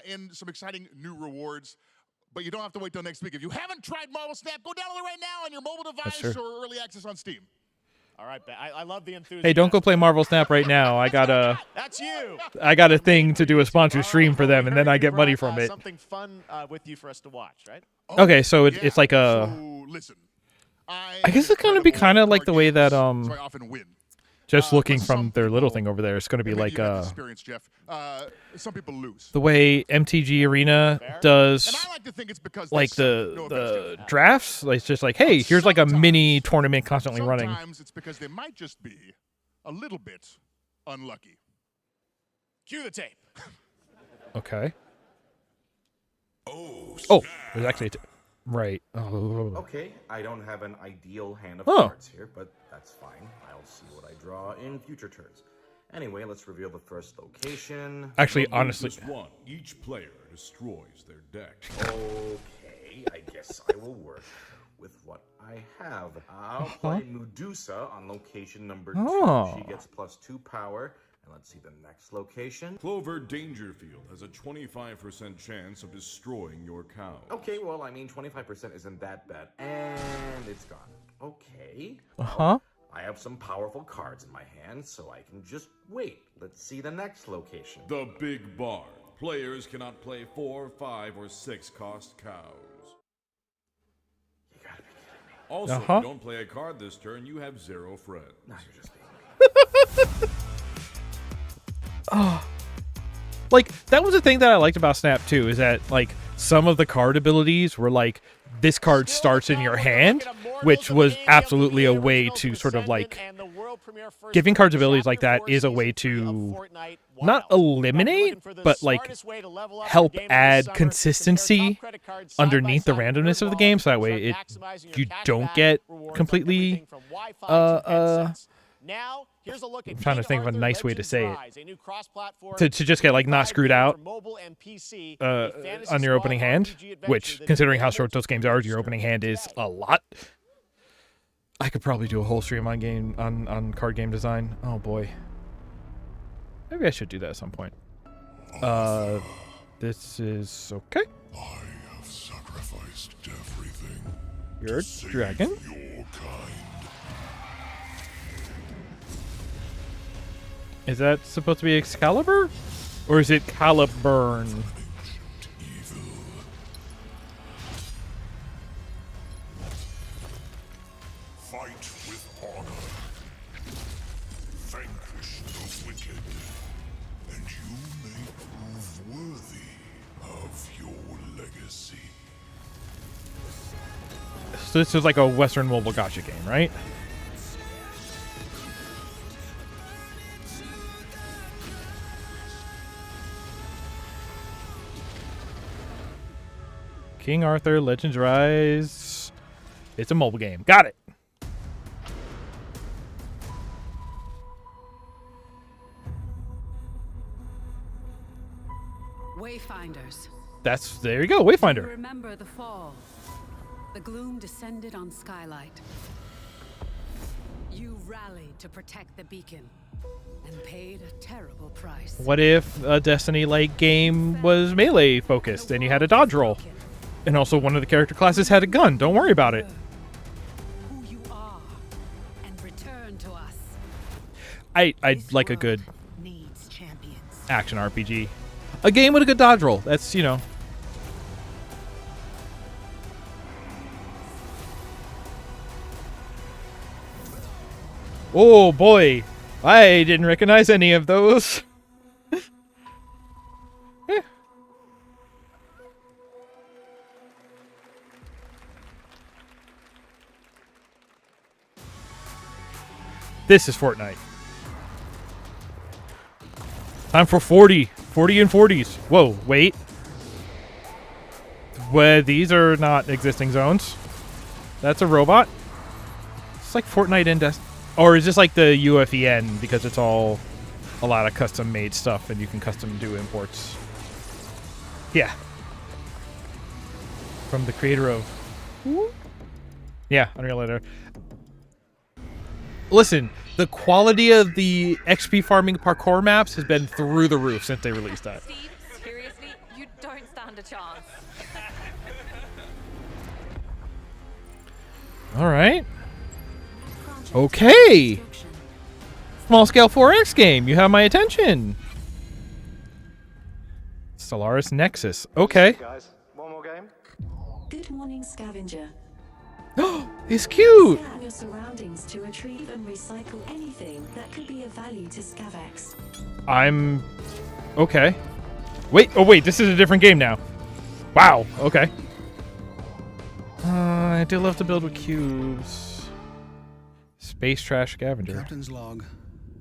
and some exciting new rewards. But you don't have to wait till next week. If you haven't tried Marvel Snap, go download it right now on your mobile device or early access on Steam.
All right, Ben. I love the enthusiasm.
Hey, don't go play Marvel Snap right now. I got
That's you.
a thing to do a sponsored stream for them, and then I get money from it.
Something fun with you for us to watch, right?
Okay, so it's like a.
So listen,
I guess it's gonna be kind of like the way that
so I often win.
Just looking from their little thing over there, it's gonna be like
experience, Jeff. Some people lose.
the way MTG Arena does,
And I like to think it's because
like
they suck. No
the
offense, Jeff.
drafts. Like it's just like, hey, here's like a mini tournament constantly running.
Sometimes it's because they might just be a little bit unlucky.
Cue the tape.
Okay. Oh, there's actually right. Oh.
Okay, I don't have an ideal hand of
Oh.
cards here, but that's fine. I'll see what I draw in future turns. Anyway, let's reveal the first location.
Actually, honestly,
one. Each player destroys their deck.
Okay, I guess I will work with what I have. I'll play Medusa on location number 2.
Oh.
She gets +2 power. And let's see the next location.
Clover Dangerfield has a 25% chance of destroying your cow.
Okay, well, I mean, 25% isn't that bad. And it's gone. Okay. I have some powerful cards in my hand, so I can just wait. Let's see the next location.
The Big Barn. Players cannot play 4, 5, or 6 cost cows.
You gotta be kidding me.
Also, if you don't play a card this turn, you have 0 friends.
No, you're just being
Oh, like that was the thing that I liked about Snap too, is that like some of the card abilities were like this card starts in your hand, which was absolutely a way to sort of like giving cards abilities like that is a way to not eliminate but like help add consistency underneath the randomness of the game, so that way you don't get completely
Now, here's a look at
I'm trying to think of a
King
nice
Arthur
way to say it.
Legends Rise, a new cross-platform
to just get like not screwed out
for mobile and PC,
on your opening hand, which considering how short those games are, your opening hand is a lot. I could probably do a whole stream on on card game design. Oh boy, maybe I should do that at some point. This is okay.
I have sacrificed everything.
You're a dragon.
Your kind.
Is that supposed to be Excalibur? Or is it Caliburn?
Fight with honor. Vanquish the wicked. And you may prove worthy of your legacy.
So this is like a Western mobile gacha game, right? King Arthur Legends Rise. It's a mobile game. Got it.
Wayfinders.
There you go, Wayfinder.
You remember the fall. The gloom descended on Skylight. You rallied to protect the beacon and paid a terrible price.
What if a Destiny-like game was melee focused and you had a dodge roll? And also one of the character classes had a gun. Don't worry about it.
Who you are and return to us.
I'd like a good action RPG. A game with a good dodge roll. That's, you know. Oh boy. I didn't recognize any of those. Yeah. This is Fortnite. Time for 40. 40 and 40s. Whoa, wait. Well, these are not existing zones. That's a robot. It's like Fortnite and Destiny. Or is this like the UFEN because it's all a lot of custom made stuff and you can custom do imports? Yeah. From the creator of... Yeah, Unreal Engine. Listen, the quality of the XP farming parkour maps has been through the roof since they released that.
Steve, seriously, you don't stand a chance.
All right. Okay. Small scale 4X game. You have my attention. Stellaris Nexus. Okay.
Guys, one more game.
Good morning, scavenger.
It's cute.
Scan your surroundings to retrieve and recycle anything that could be of value to Scavax.
I'm okay. Wait, oh wait, this is a different game now. Wow, okay. I do love to build with cubes. Space trash scavenger.
Captain's log,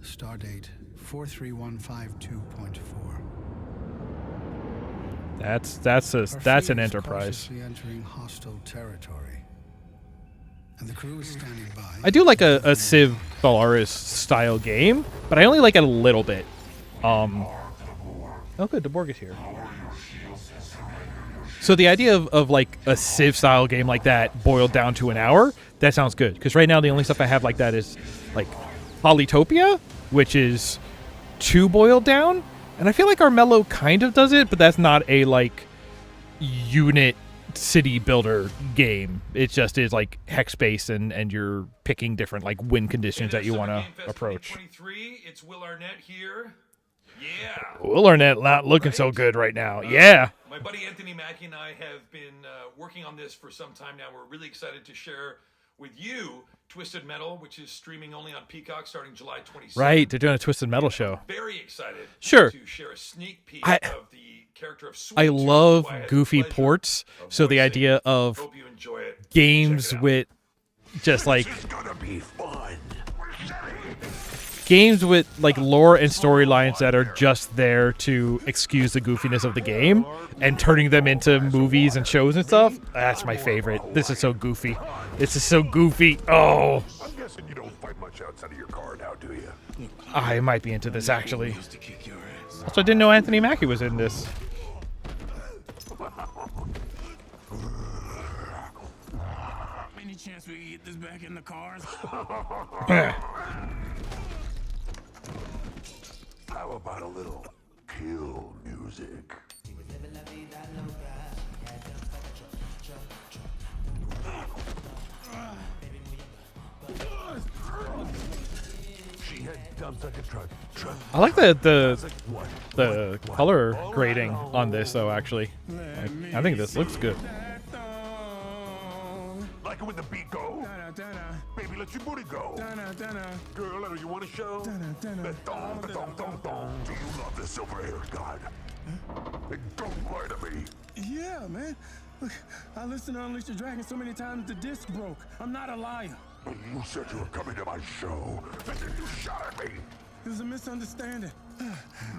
stardate 43152.4.
That's an enterprise.
Entering hostile territory. And the crew is standing by.
I do like a Civ Stellaris style game, but I only like it a little bit. Oh good, the Borg is here. So the idea of like a Civ style game like that boiled down to an hour, that sounds good. Because right now the only stuff I have like that is like Polytopia, which is too boiled down. And I feel like Armello kind of does it, but that's not a like unit city builder game. It just is like hex based and you're picking different like win conditions that you want to approach.
23, it's Will Arnett here. Yeah.
Will Arnett not looking so good right now. Yeah.
My buddy Anthony Mackie and I have been working on this for some time now. We're really excited to share with you Twisted Metal, which is streaming only on Peacock starting July 27th.
Right, they're doing a Twisted Metal show.
Very excited
sure.
to share a sneak peek of the character of Sweet
I love
who I had
goofy
the pleasure
ports,
of
so the
voicing.
idea of
Hope you enjoy it.
games
Check it out.
with just like
This is gonna be fun.
games with like lore and storylines that are just there to excuse the goofiness of the game and turning them into movies and shows and stuff. That's my favorite. This is so goofy. This is so goofy. Oh,
I'm guessing you don't fight much outside of your car now, do you?
I might be into this actually. Also, I didn't know Anthony Mackie was in this.
Any chance we can get this back in the cars?
How about a little kill music? She had dumps like a truck.
I like the color grading on this though. Actually, I think this looks good.
Like it when the beat go. Baby, let your booty go. Girl, you want to show? Ba-dong, ba-dong, dong, dong. Do you love the silver-haired god? Don't lie to me.
Yeah, man. Look, I listened to Unleash the Dragon so many times the disc broke. I'm not a liar.
You said you were coming to my show, and then you shot at me.
It was a misunderstanding.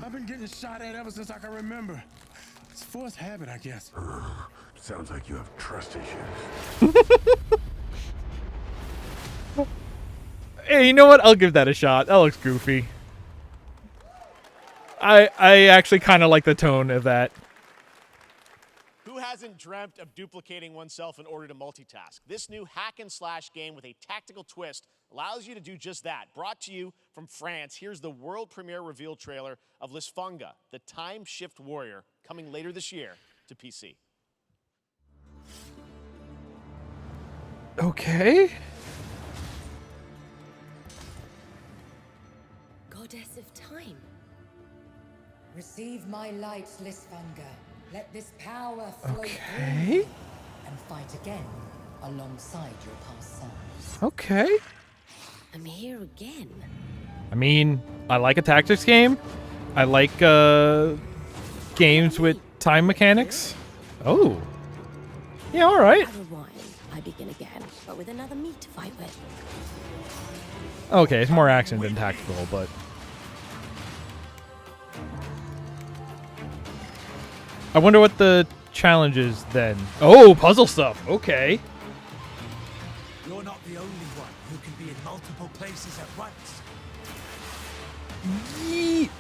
I've been getting shot at ever since I can remember. It's forced habit, I guess.
Sounds like you have trust issues.
Hey, you know what? I'll give that a shot. That looks goofy. I actually kind of like the tone of that.
Who hasn't dreamt of duplicating oneself in order to multitask? This new hack and slash game with a tactical twist allows you to do just that. Brought to you from France, here's the world premiere reveal trailer of Lisfunga, the time shift warrior, coming later this year to PC.
Okay.
Goddess of time. Receive my light, Lisfunga. Let this power flow through you and fight again alongside your past selves.
Okay.
I'm here again.
I mean, I like a tactics game. I like games with time mechanics. Oh. Yeah, all right.
I begin again, but with another me to fight with.
Okay, it's more action than tactical, but... I wonder what the challenge is then. Oh, puzzle stuff. Okay.
You're not the only one who can be in multiple places at once.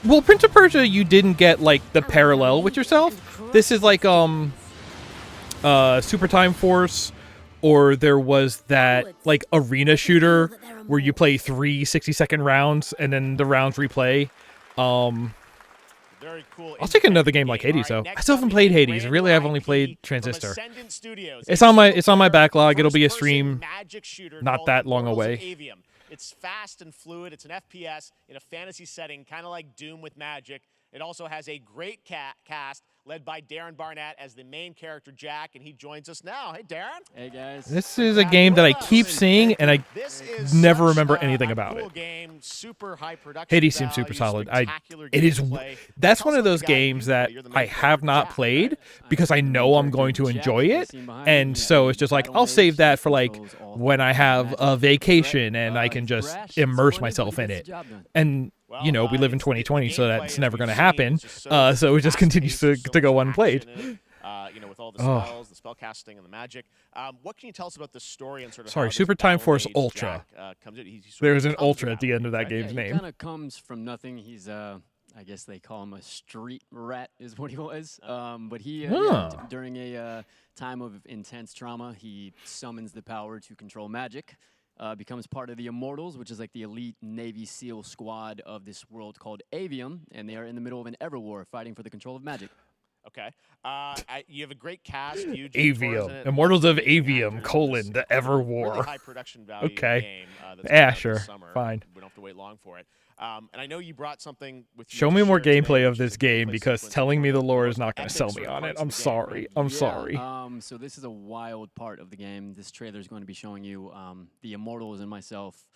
Well, Prince of Persia, you didn't get, like, the parallel with yourself. This is like, Super Time Force, or there was that, like, arena shooter where you play 3 60-second rounds and then the rounds replay.
Very cool.
I'll take another game like Hades, though. I still haven't played Hades. Really, I've only played Transistor. It's on my backlog. It'll be a stream not that long away.
It's fast and fluid. It's an FPS in a fantasy setting, kind of like Doom with magic. It also has a great cast led by Darren Barnett as the main character, Jack, and he joins us now. Hey, Darren.
Hey, guys.
This is a game that I keep seeing, and I never remember anything about
cool
it.
Game, super high production
Hades seems super solid. That's one of those games that I have not played because I know I'm going to enjoy it, and so it's just like I'll save that for like when I have a vacation and I can just immerse myself in it. And you know, we live in 2020, so that's never going to happen. So it just continues to go unplayed.
You know, with all the spells, the spell casting, and the magic. What can you tell us about the story and sort of?
Sorry, Super Time Force Ultra. There's an Ultra at the end of that game's name.
He kind of comes from nothing. He's I guess they call him a street rat, is what he was. But he, during a time of intense trauma, he summons the power to control magic. Becomes part of the Immortals, which is like the elite Navy SEAL squad of this world called Avium, and they are in the middle of an Everwar fighting for the control of magic.
Okay. You have a great cast.
Avium. Immortals of Avium, the Everwar.
Really high production value game,
sure. Fine.
We don't have to wait long for it. And I know you brought something with you.
Show me more gameplay of this game because telling me the lore is not going to sell me on it. I'm sorry. I'm sorry.
So this is a wild part of the game. This trailer is going to be showing you the Immortals and myself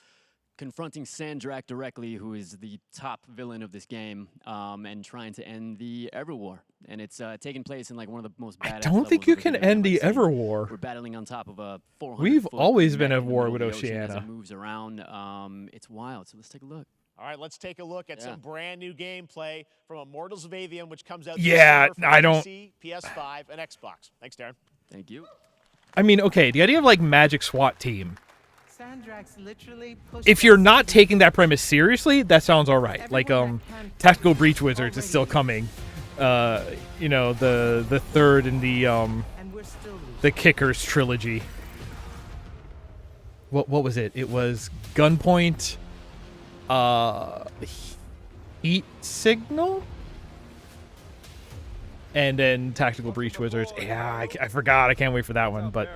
confronting Sandrak directly, who is the top villain of this game, and trying to end the Everwar. And it's taking place in like one of the most badass
I don't think you can end the Everwar.
We're battling on top of a 400.
We've always been at war with Oceania.
As it moves around, it's wild. So let's take a look.
All right, let's take a look at some brand new gameplay from Immortals of Avium, which comes out
Yeah,
this summer
I
for
don't.
PC, PS5, and Xbox. Thanks, Darren.
Thank you.
I mean, okay, the idea of like Magic SWAT team. If you're not taking that premise seriously, that sounds all right. Like Tactical Breach Wizards is still coming. You know, the third in the Kickers trilogy. What was it? It was Gunpoint, Heat Signal, and then Tactical Breach Wizards. Yeah, I forgot. I can't wait for that one. But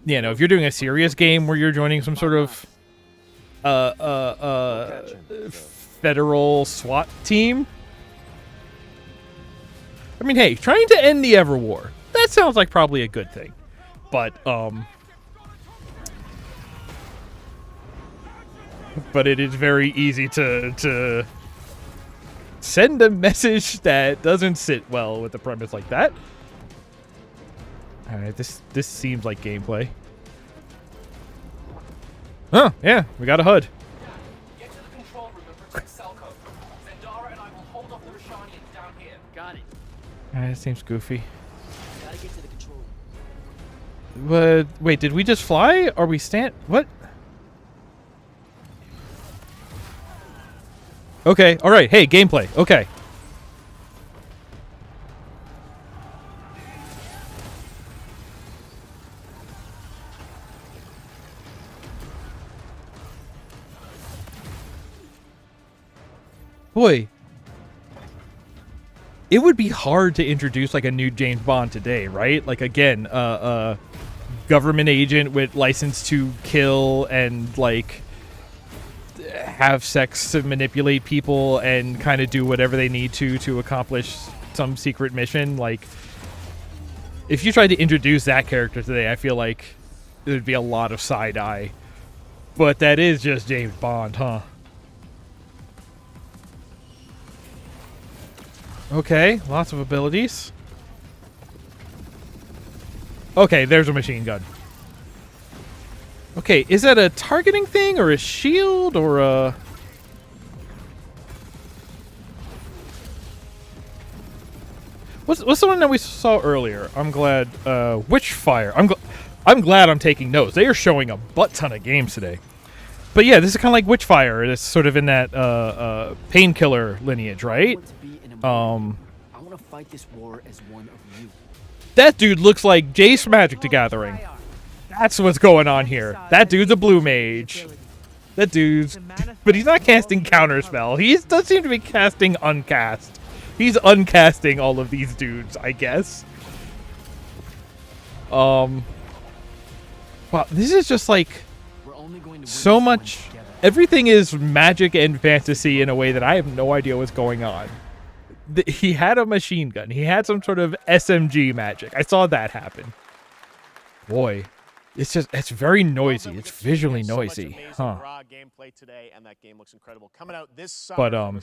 you know, if you're doing a serious game where you're joining some sort of federal SWAT team, I mean, hey, trying to end the Everwar, that sounds like probably a good thing. But it is very easy to send a message that doesn't sit well with a premise like that. All right, this seems like gameplay. Huh, yeah, we got a HUD.
Get to the control room and protect Selco. Zendara and I will hold off the Rashanians down here. Got it.
All right, it seems goofy.
Gotta get to the control room.
Wait, did we just fly? Are we what? Okay, alright. Hey, gameplay. Okay. Boy. It would be hard to introduce like a new James Bond today, right? Like again, government agent with license to kill and like have sex to manipulate people and kind of do whatever they need to accomplish some secret mission. Like if you tried to introduce that character today, I feel like there'd be a lot of side eye. But that is just James Bond, huh? Okay, lots of abilities. Okay, there's a machine gun. Okay, is that a targeting thing or a shield or a... What's the one that we saw earlier? I'm glad, Witchfire. I'm glad I'm taking notes. They are showing a butt ton of games today. But yeah, this is kind of like Witchfire. It's sort of in that, painkiller lineage, right?
I want to fight this war as one of you.
That dude looks like Jace from Magic the Gathering. That's what's going on here. That dude's a blue mage. That dude's... But he's not casting counterspell. He does seem to be casting uncast. He's uncasting all of these dudes, I guess. Wow, this is just like... so much... Everything is magic and fantasy in a way that I have no idea what's going on. He had a machine gun. He had some sort of SMG magic. I saw that happen. Boy, it's very noisy. It's visually noisy, huh?
Gameplay today, and that game looks incredible. Coming out this summer.
But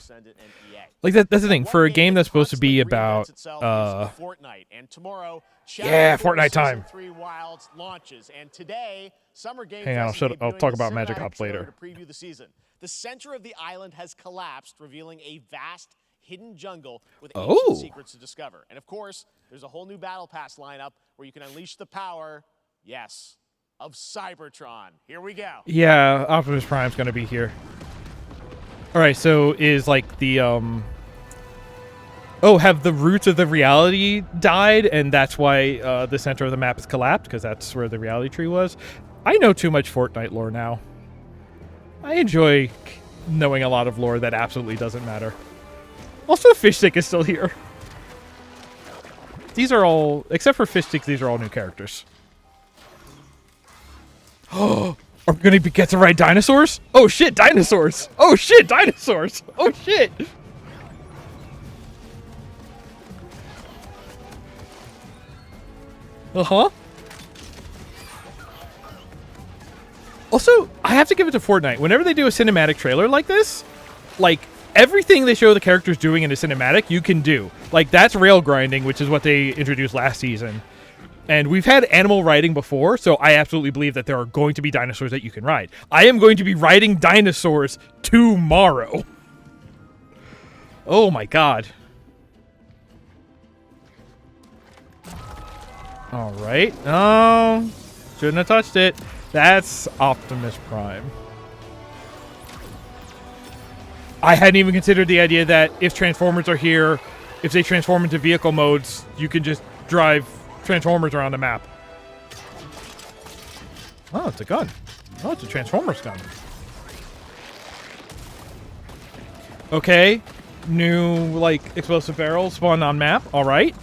like that's the thing for a game that's supposed to be about
Fortnite, and tomorrow,
yeah, Fortnite time.
3 Wilds launches, and today, Summer Game
Hang on,
Fest
I'll talk about Magic Hops later.
To preview the season. The center of the island has collapsed, revealing a vast hidden jungle with ancient secrets to discover. And of course, there's a whole new Battle Pass lineup where you can unleash the power, yes, of Cybertron. Here we go.
Yeah, Optimus Prime's going to be here. All right, so is like the have the roots of the reality died and that's why the center of the map is collapsed because that's where the reality tree was? I know too much Fortnite lore now. I enjoy knowing a lot of lore that absolutely doesn't matter. Also, Fish Stick is still here. These are all, except for Fish Stick, these are all new characters. Oh, are we gonna get to ride dinosaurs? Oh shit, dinosaurs! Oh shit, dinosaurs! Oh shit! Uh-huh. Also, I have to give it to Fortnite. Whenever they do a cinematic trailer like this, like, everything they show the characters doing in a cinematic, you can do. Like, that's rail grinding, which is what they introduced last season. And we've had animal riding before, so I absolutely believe that there are going to be dinosaurs that you can ride. I am going to be riding dinosaurs tomorrow. Oh my god. Alright. Oh, shouldn't have touched it. That's Optimus Prime. I hadn't even considered the idea that if Transformers are here, if they transform into vehicle modes, you can just drive Transformers around the map. Oh, it's a gun. Oh, it's a Transformers gun. Okay. New, like, explosive barrels spawned on map. All right.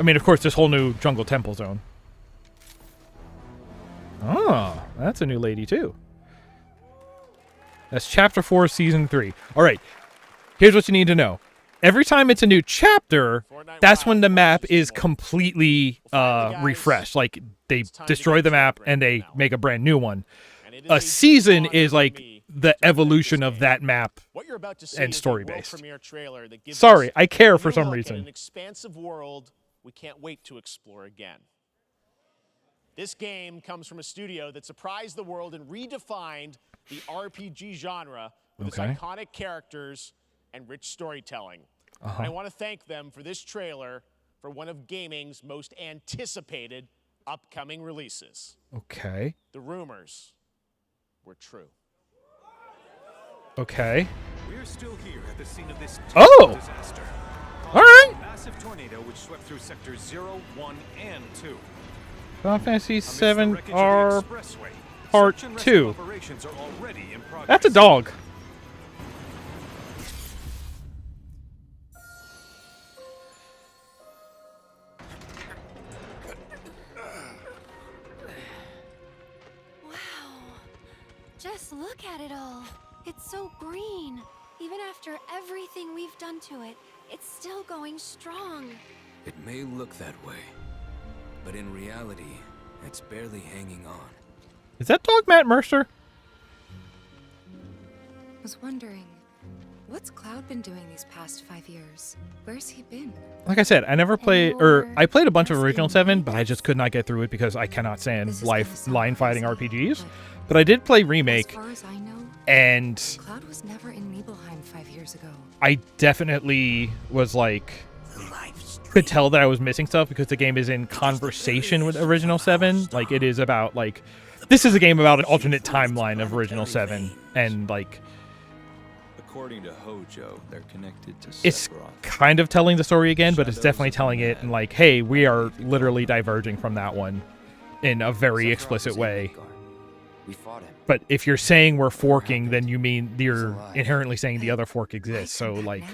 I mean, of course, this whole new jungle temple zone. Oh, that's a new lady, too. That's Chapter 4, Season 3. All right. Here's what you need to know. Every time it's a new chapter, that's when the map is completely refreshed. Like, they destroy the map and they make a brand new one. A season is like the evolution of that map and story-based. Sorry, I care for some reason.
An expansive world we can't wait to explore again. This game comes from a studio that surprised the world and redefined the RPG genre with its iconic characters and rich storytelling. I want to thank them for this trailer for one of gaming's most anticipated upcoming releases.
Okay.
The rumors were true.
Okay.
We're still here at the scene of this disaster.
All right.
Massive tornado which swept through sectors 0, 1, and 2.
Final Fantasy VII R Part 2. That's a dog.
Just look at it all. It's so green. Even after everything we've done to it, it's still going strong.
It may look that way, but in reality, it's barely hanging on.
Is that dog Matt Mercer?
Was wondering, what's Cloud been doing these past 5 years? Where's he been?
Like I said, I never played, or I played a bunch of Original 7, but I just could not get through it because I cannot stand line fighting RPGs. But I did play Remake,
As far as I know,
and
Cloud was never in Nibelheim 5 years ago.
I definitely was like, could tell that I was missing stuff because the game is in conversation with Original 7. Like, it is about, like, this is a game about an alternate timeline of Original 7, and, like,
according to Hojo, they're connected to
it's
Sephiroth.
kind of telling the story again, but it's definitely telling it in, like, hey, we are literally diverging from that one in a very explicit way.
We fought him.
But if you're saying we're forking, then you mean you're inherently saying the other fork exists. So, like,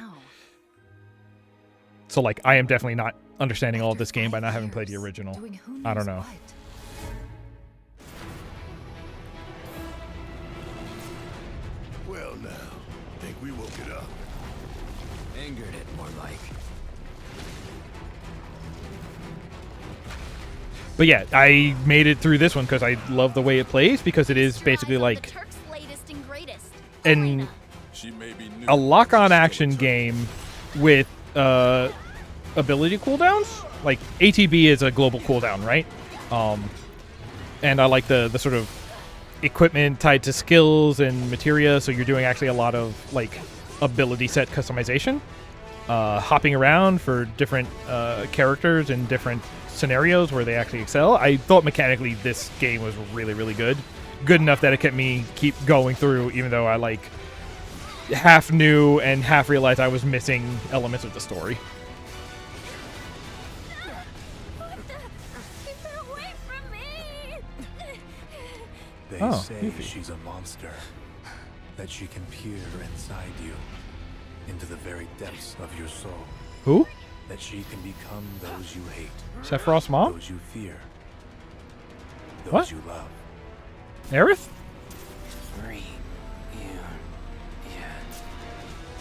I am definitely not understanding all of this game by not having played the original. I don't know.
Well, now, think we woke it up.
Angered it, more like.
But yeah, I made it through this one because I love the way it plays, because it is basically like a lock-on action game with ability cooldowns. Like, ATB is a global cooldown, right? And I like the sort of equipment tied to skills and materia, so you're doing actually a lot of, like, ability set customization. Hopping around for different characters and different scenarios where they actually excel. I thought mechanically this game was really, really good. Good enough that it kept me keep going through, even though I, like, half knew and half realized I was missing elements of the story.
They say she's a monster, that she can peer inside you, into the very depths of your soul.
Who?
That she can become those you hate.
Sephiroth's mom?
Those you fear. Those
What?
you love.
Aerith?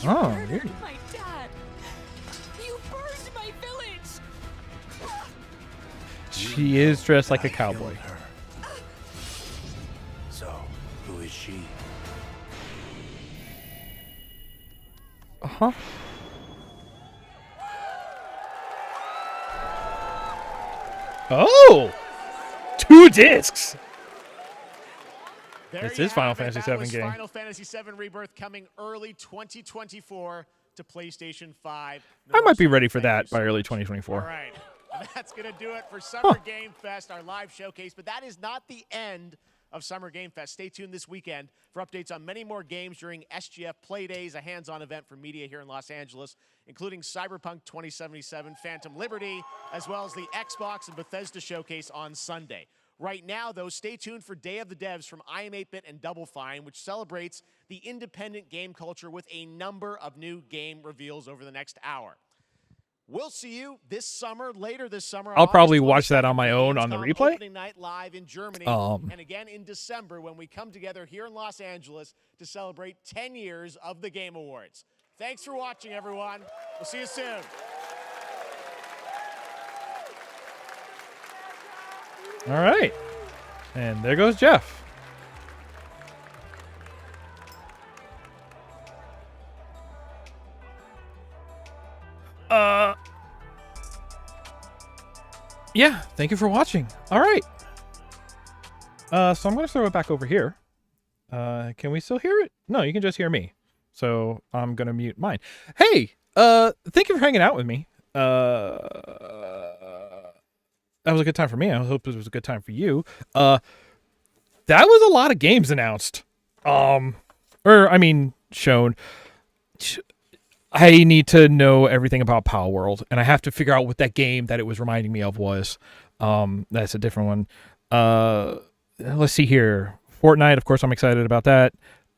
Oh, weird.
My dad! You burned my village!
She is dressed like a cowboy.
So, who is she?
Uh-huh. Oh! 2 discs! This is Final Fantasy VII game.
Final Fantasy VII Rebirth coming early 2024 to PlayStation 5.
I might be ready for that by early 2024.
All right. And that's going to do it for Summer Game Fest, our live showcase. But that is not the end of Summer Game Fest. Stay tuned this weekend for updates on many more games during SGF Play Days, a hands-on event for media here in Los Angeles, including Cyberpunk 2077, Phantom Liberty, as well as the Xbox and Bethesda showcase on Sunday. Right now, though, stay tuned for Day of the Devs from I Am 8-Bit and Double Fine, which celebrates the independent game culture with a number of new game reveals over the next hour. We'll see you this summer, later this summer.
I'll probably watch that on my own on the replay.
Opening night live in Germany, and again in December when we come together here in Los Angeles to celebrate 10 years of the Game Awards. Thanks for watching, everyone. We'll see you soon.
All right. And there goes Jeff. Yeah, thank you for watching. All right. So I'm going to throw it back over here. Can we still hear it? No, you can just hear me. So I'm going to mute mine. Hey, thank you for hanging out with me. that was a good time for me. I hope it was a good time for you. That was a lot of games announced. Shown. I need to know everything about Power World, and I have to figure out what that game that it was reminding me of was. That's a different one. Let's see here. Fortnite, of course, I'm excited about that.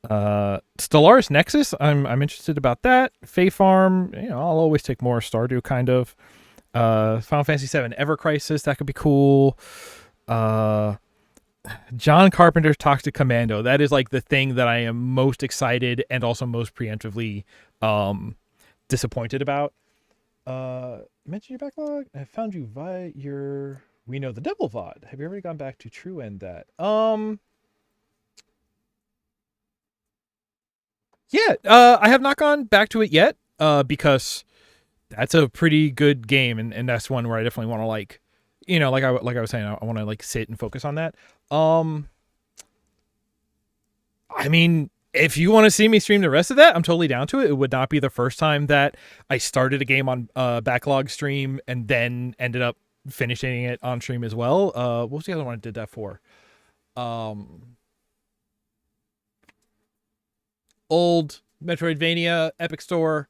Stellaris Nexus, I'm interested about that. Fae Farm, I'll always take more. Stardew, kind of. Final Fantasy VII Ever Crisis, that could be cool. John Carpenter's Toxic Commando, that is like the thing that I am most excited and also most preemptively disappointed about. Mention your backlog. I found you via your We Know the Devil VOD. Have you ever gone back to True End that? Yeah, I have not gone back to it yet, because that's a pretty good game, and that's one where I definitely want to like I was saying, I want to like sit and focus on that. If you want to see me stream the rest of that, I'm totally down to it. It would not be the first time that I started a game on backlog stream and then ended up finishing it on stream as well. What was the other one I did that for? Old Metroidvania, Epic Store,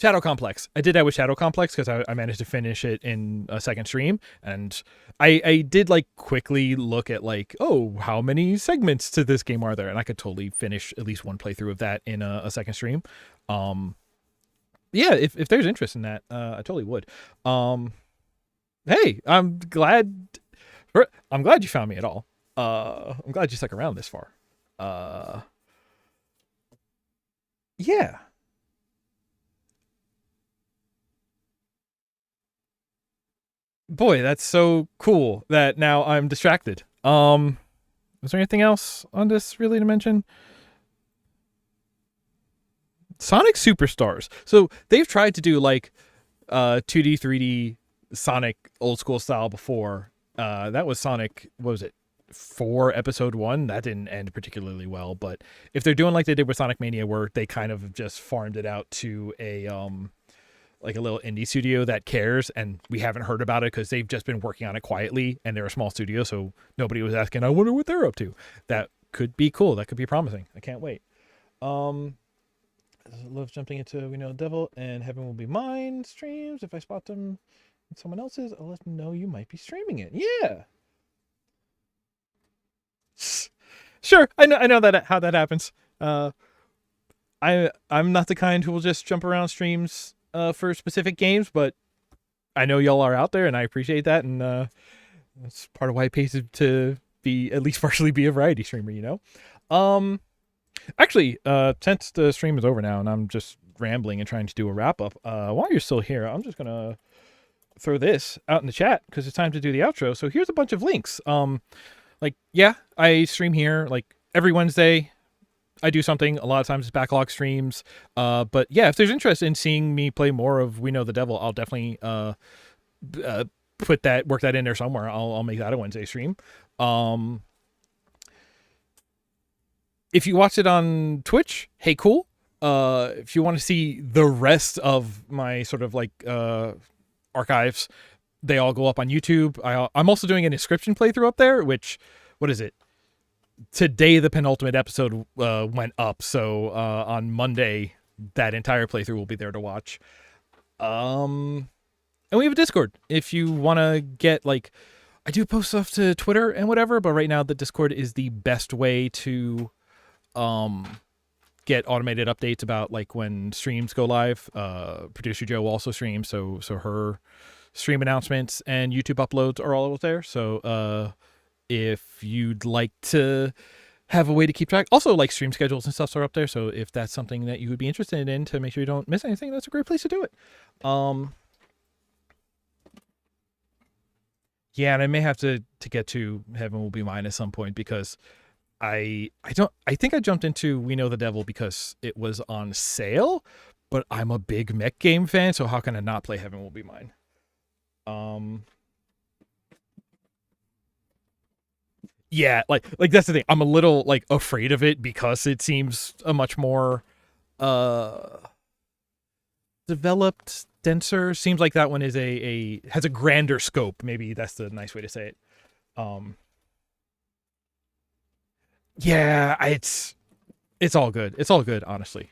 Shadow Complex. I did that with Shadow Complex because I managed to finish it in a second stream, and I did like quickly look at like, oh, how many segments to this game are there, and I could totally finish at least one playthrough of that in a second stream. Yeah, if there's interest in that, I totally would. Hey, I'm glad you found me at all. I'm glad you stuck around this far. Yeah. Boy, that's so cool that now I'm distracted. Was there anything else on this really to mention? Sonic Superstars. So they've tried to do like 2D, 3D Sonic old school style before. That was Sonic, what was it? 4 episode 1. That didn't end particularly well, but if they're doing like they did with Sonic Mania, where they kind of just farmed it out to a like a little indie studio that cares, and we haven't heard about it because they've just been working on it quietly, and they're a small studio, so nobody was asking, I wonder what they're up to. That could be cool. That could be promising. I can't wait. I love jumping into We Know the Devil and Heaven Will Be Mine streams. If I spot them in someone else's, I'll let them know you might be streaming it. Yeah. Sure, I know that how that happens. I'm not the kind who will just jump around streams for specific games, but I know y'all are out there, and I appreciate that, and that's part of why it pays to be at least partially be a variety streamer, Actually, since the stream is over now and I'm just rambling and trying to do a wrap up, while you're still here, I'm just gonna throw this out in the chat because it's time to do the outro. So here's a bunch of links. I stream here like every Wednesday. I do something. A lot of times it's backlog streams. But yeah, if there's interest in seeing me play more of We Know the Devil, I'll definitely work that in there somewhere. I'll make that a Wednesday stream. If you watch it on Twitch, hey, cool. If you want to see the rest of my sort of like archives, they all go up on YouTube. I'm also doing an inscription playthrough up there, which, what is it? Today, the penultimate episode went up. So on Monday, that entire playthrough will be there to watch. And we have a Discord. If you want to get like, I do post stuff to Twitter and whatever, but right now the Discord is the best way to get automated updates about like when streams go live. Producer Joe also streams, so her stream announcements and YouTube uploads are all over there. So if you'd like to have a way to keep track, also like stream schedules and stuff are up there. So if that's something that you would be interested in to make sure you don't miss anything, that's a great place to do it. Yeah, and I may have to get to Heaven Will Be Mine at some point because I think I jumped into We Know the Devil because it was on sale, but I'm a big mech game fan, so how can I not play Heaven Will Be Mine? Yeah, like that's the thing. I'm a little like afraid of it because it seems a much more developed denser. Seems like that one is has a grander scope. Maybe that's the nice way to say it. Yeah, it's all good. It's all good, honestly.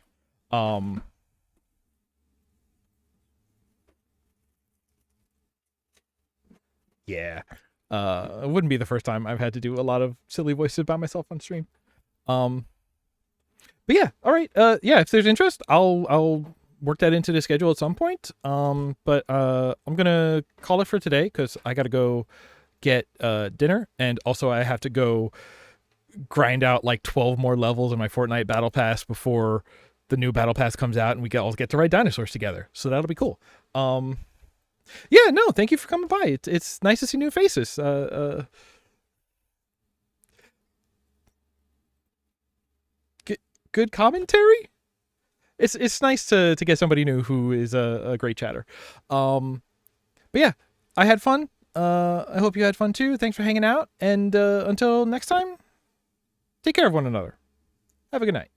Yeah. It wouldn't be the first time I've had to do a lot of silly voices by myself on stream. But yeah, all right. Yeah, if there's interest, I'll work that into the schedule at some point. But I'm gonna call it for today because I gotta go get dinner, and also I have to go grind out like 12 more levels in my Fortnite Battle Pass before the new Battle Pass comes out, and we all get to ride dinosaurs together. So that'll be cool. Yeah, no, thank you for coming by. It's nice to see new faces. Good commentary. It's nice to get somebody new who is a great chatter. But yeah, I had fun. I hope you had fun too. Thanks for hanging out, and until next time, take care of one another. Have a good night.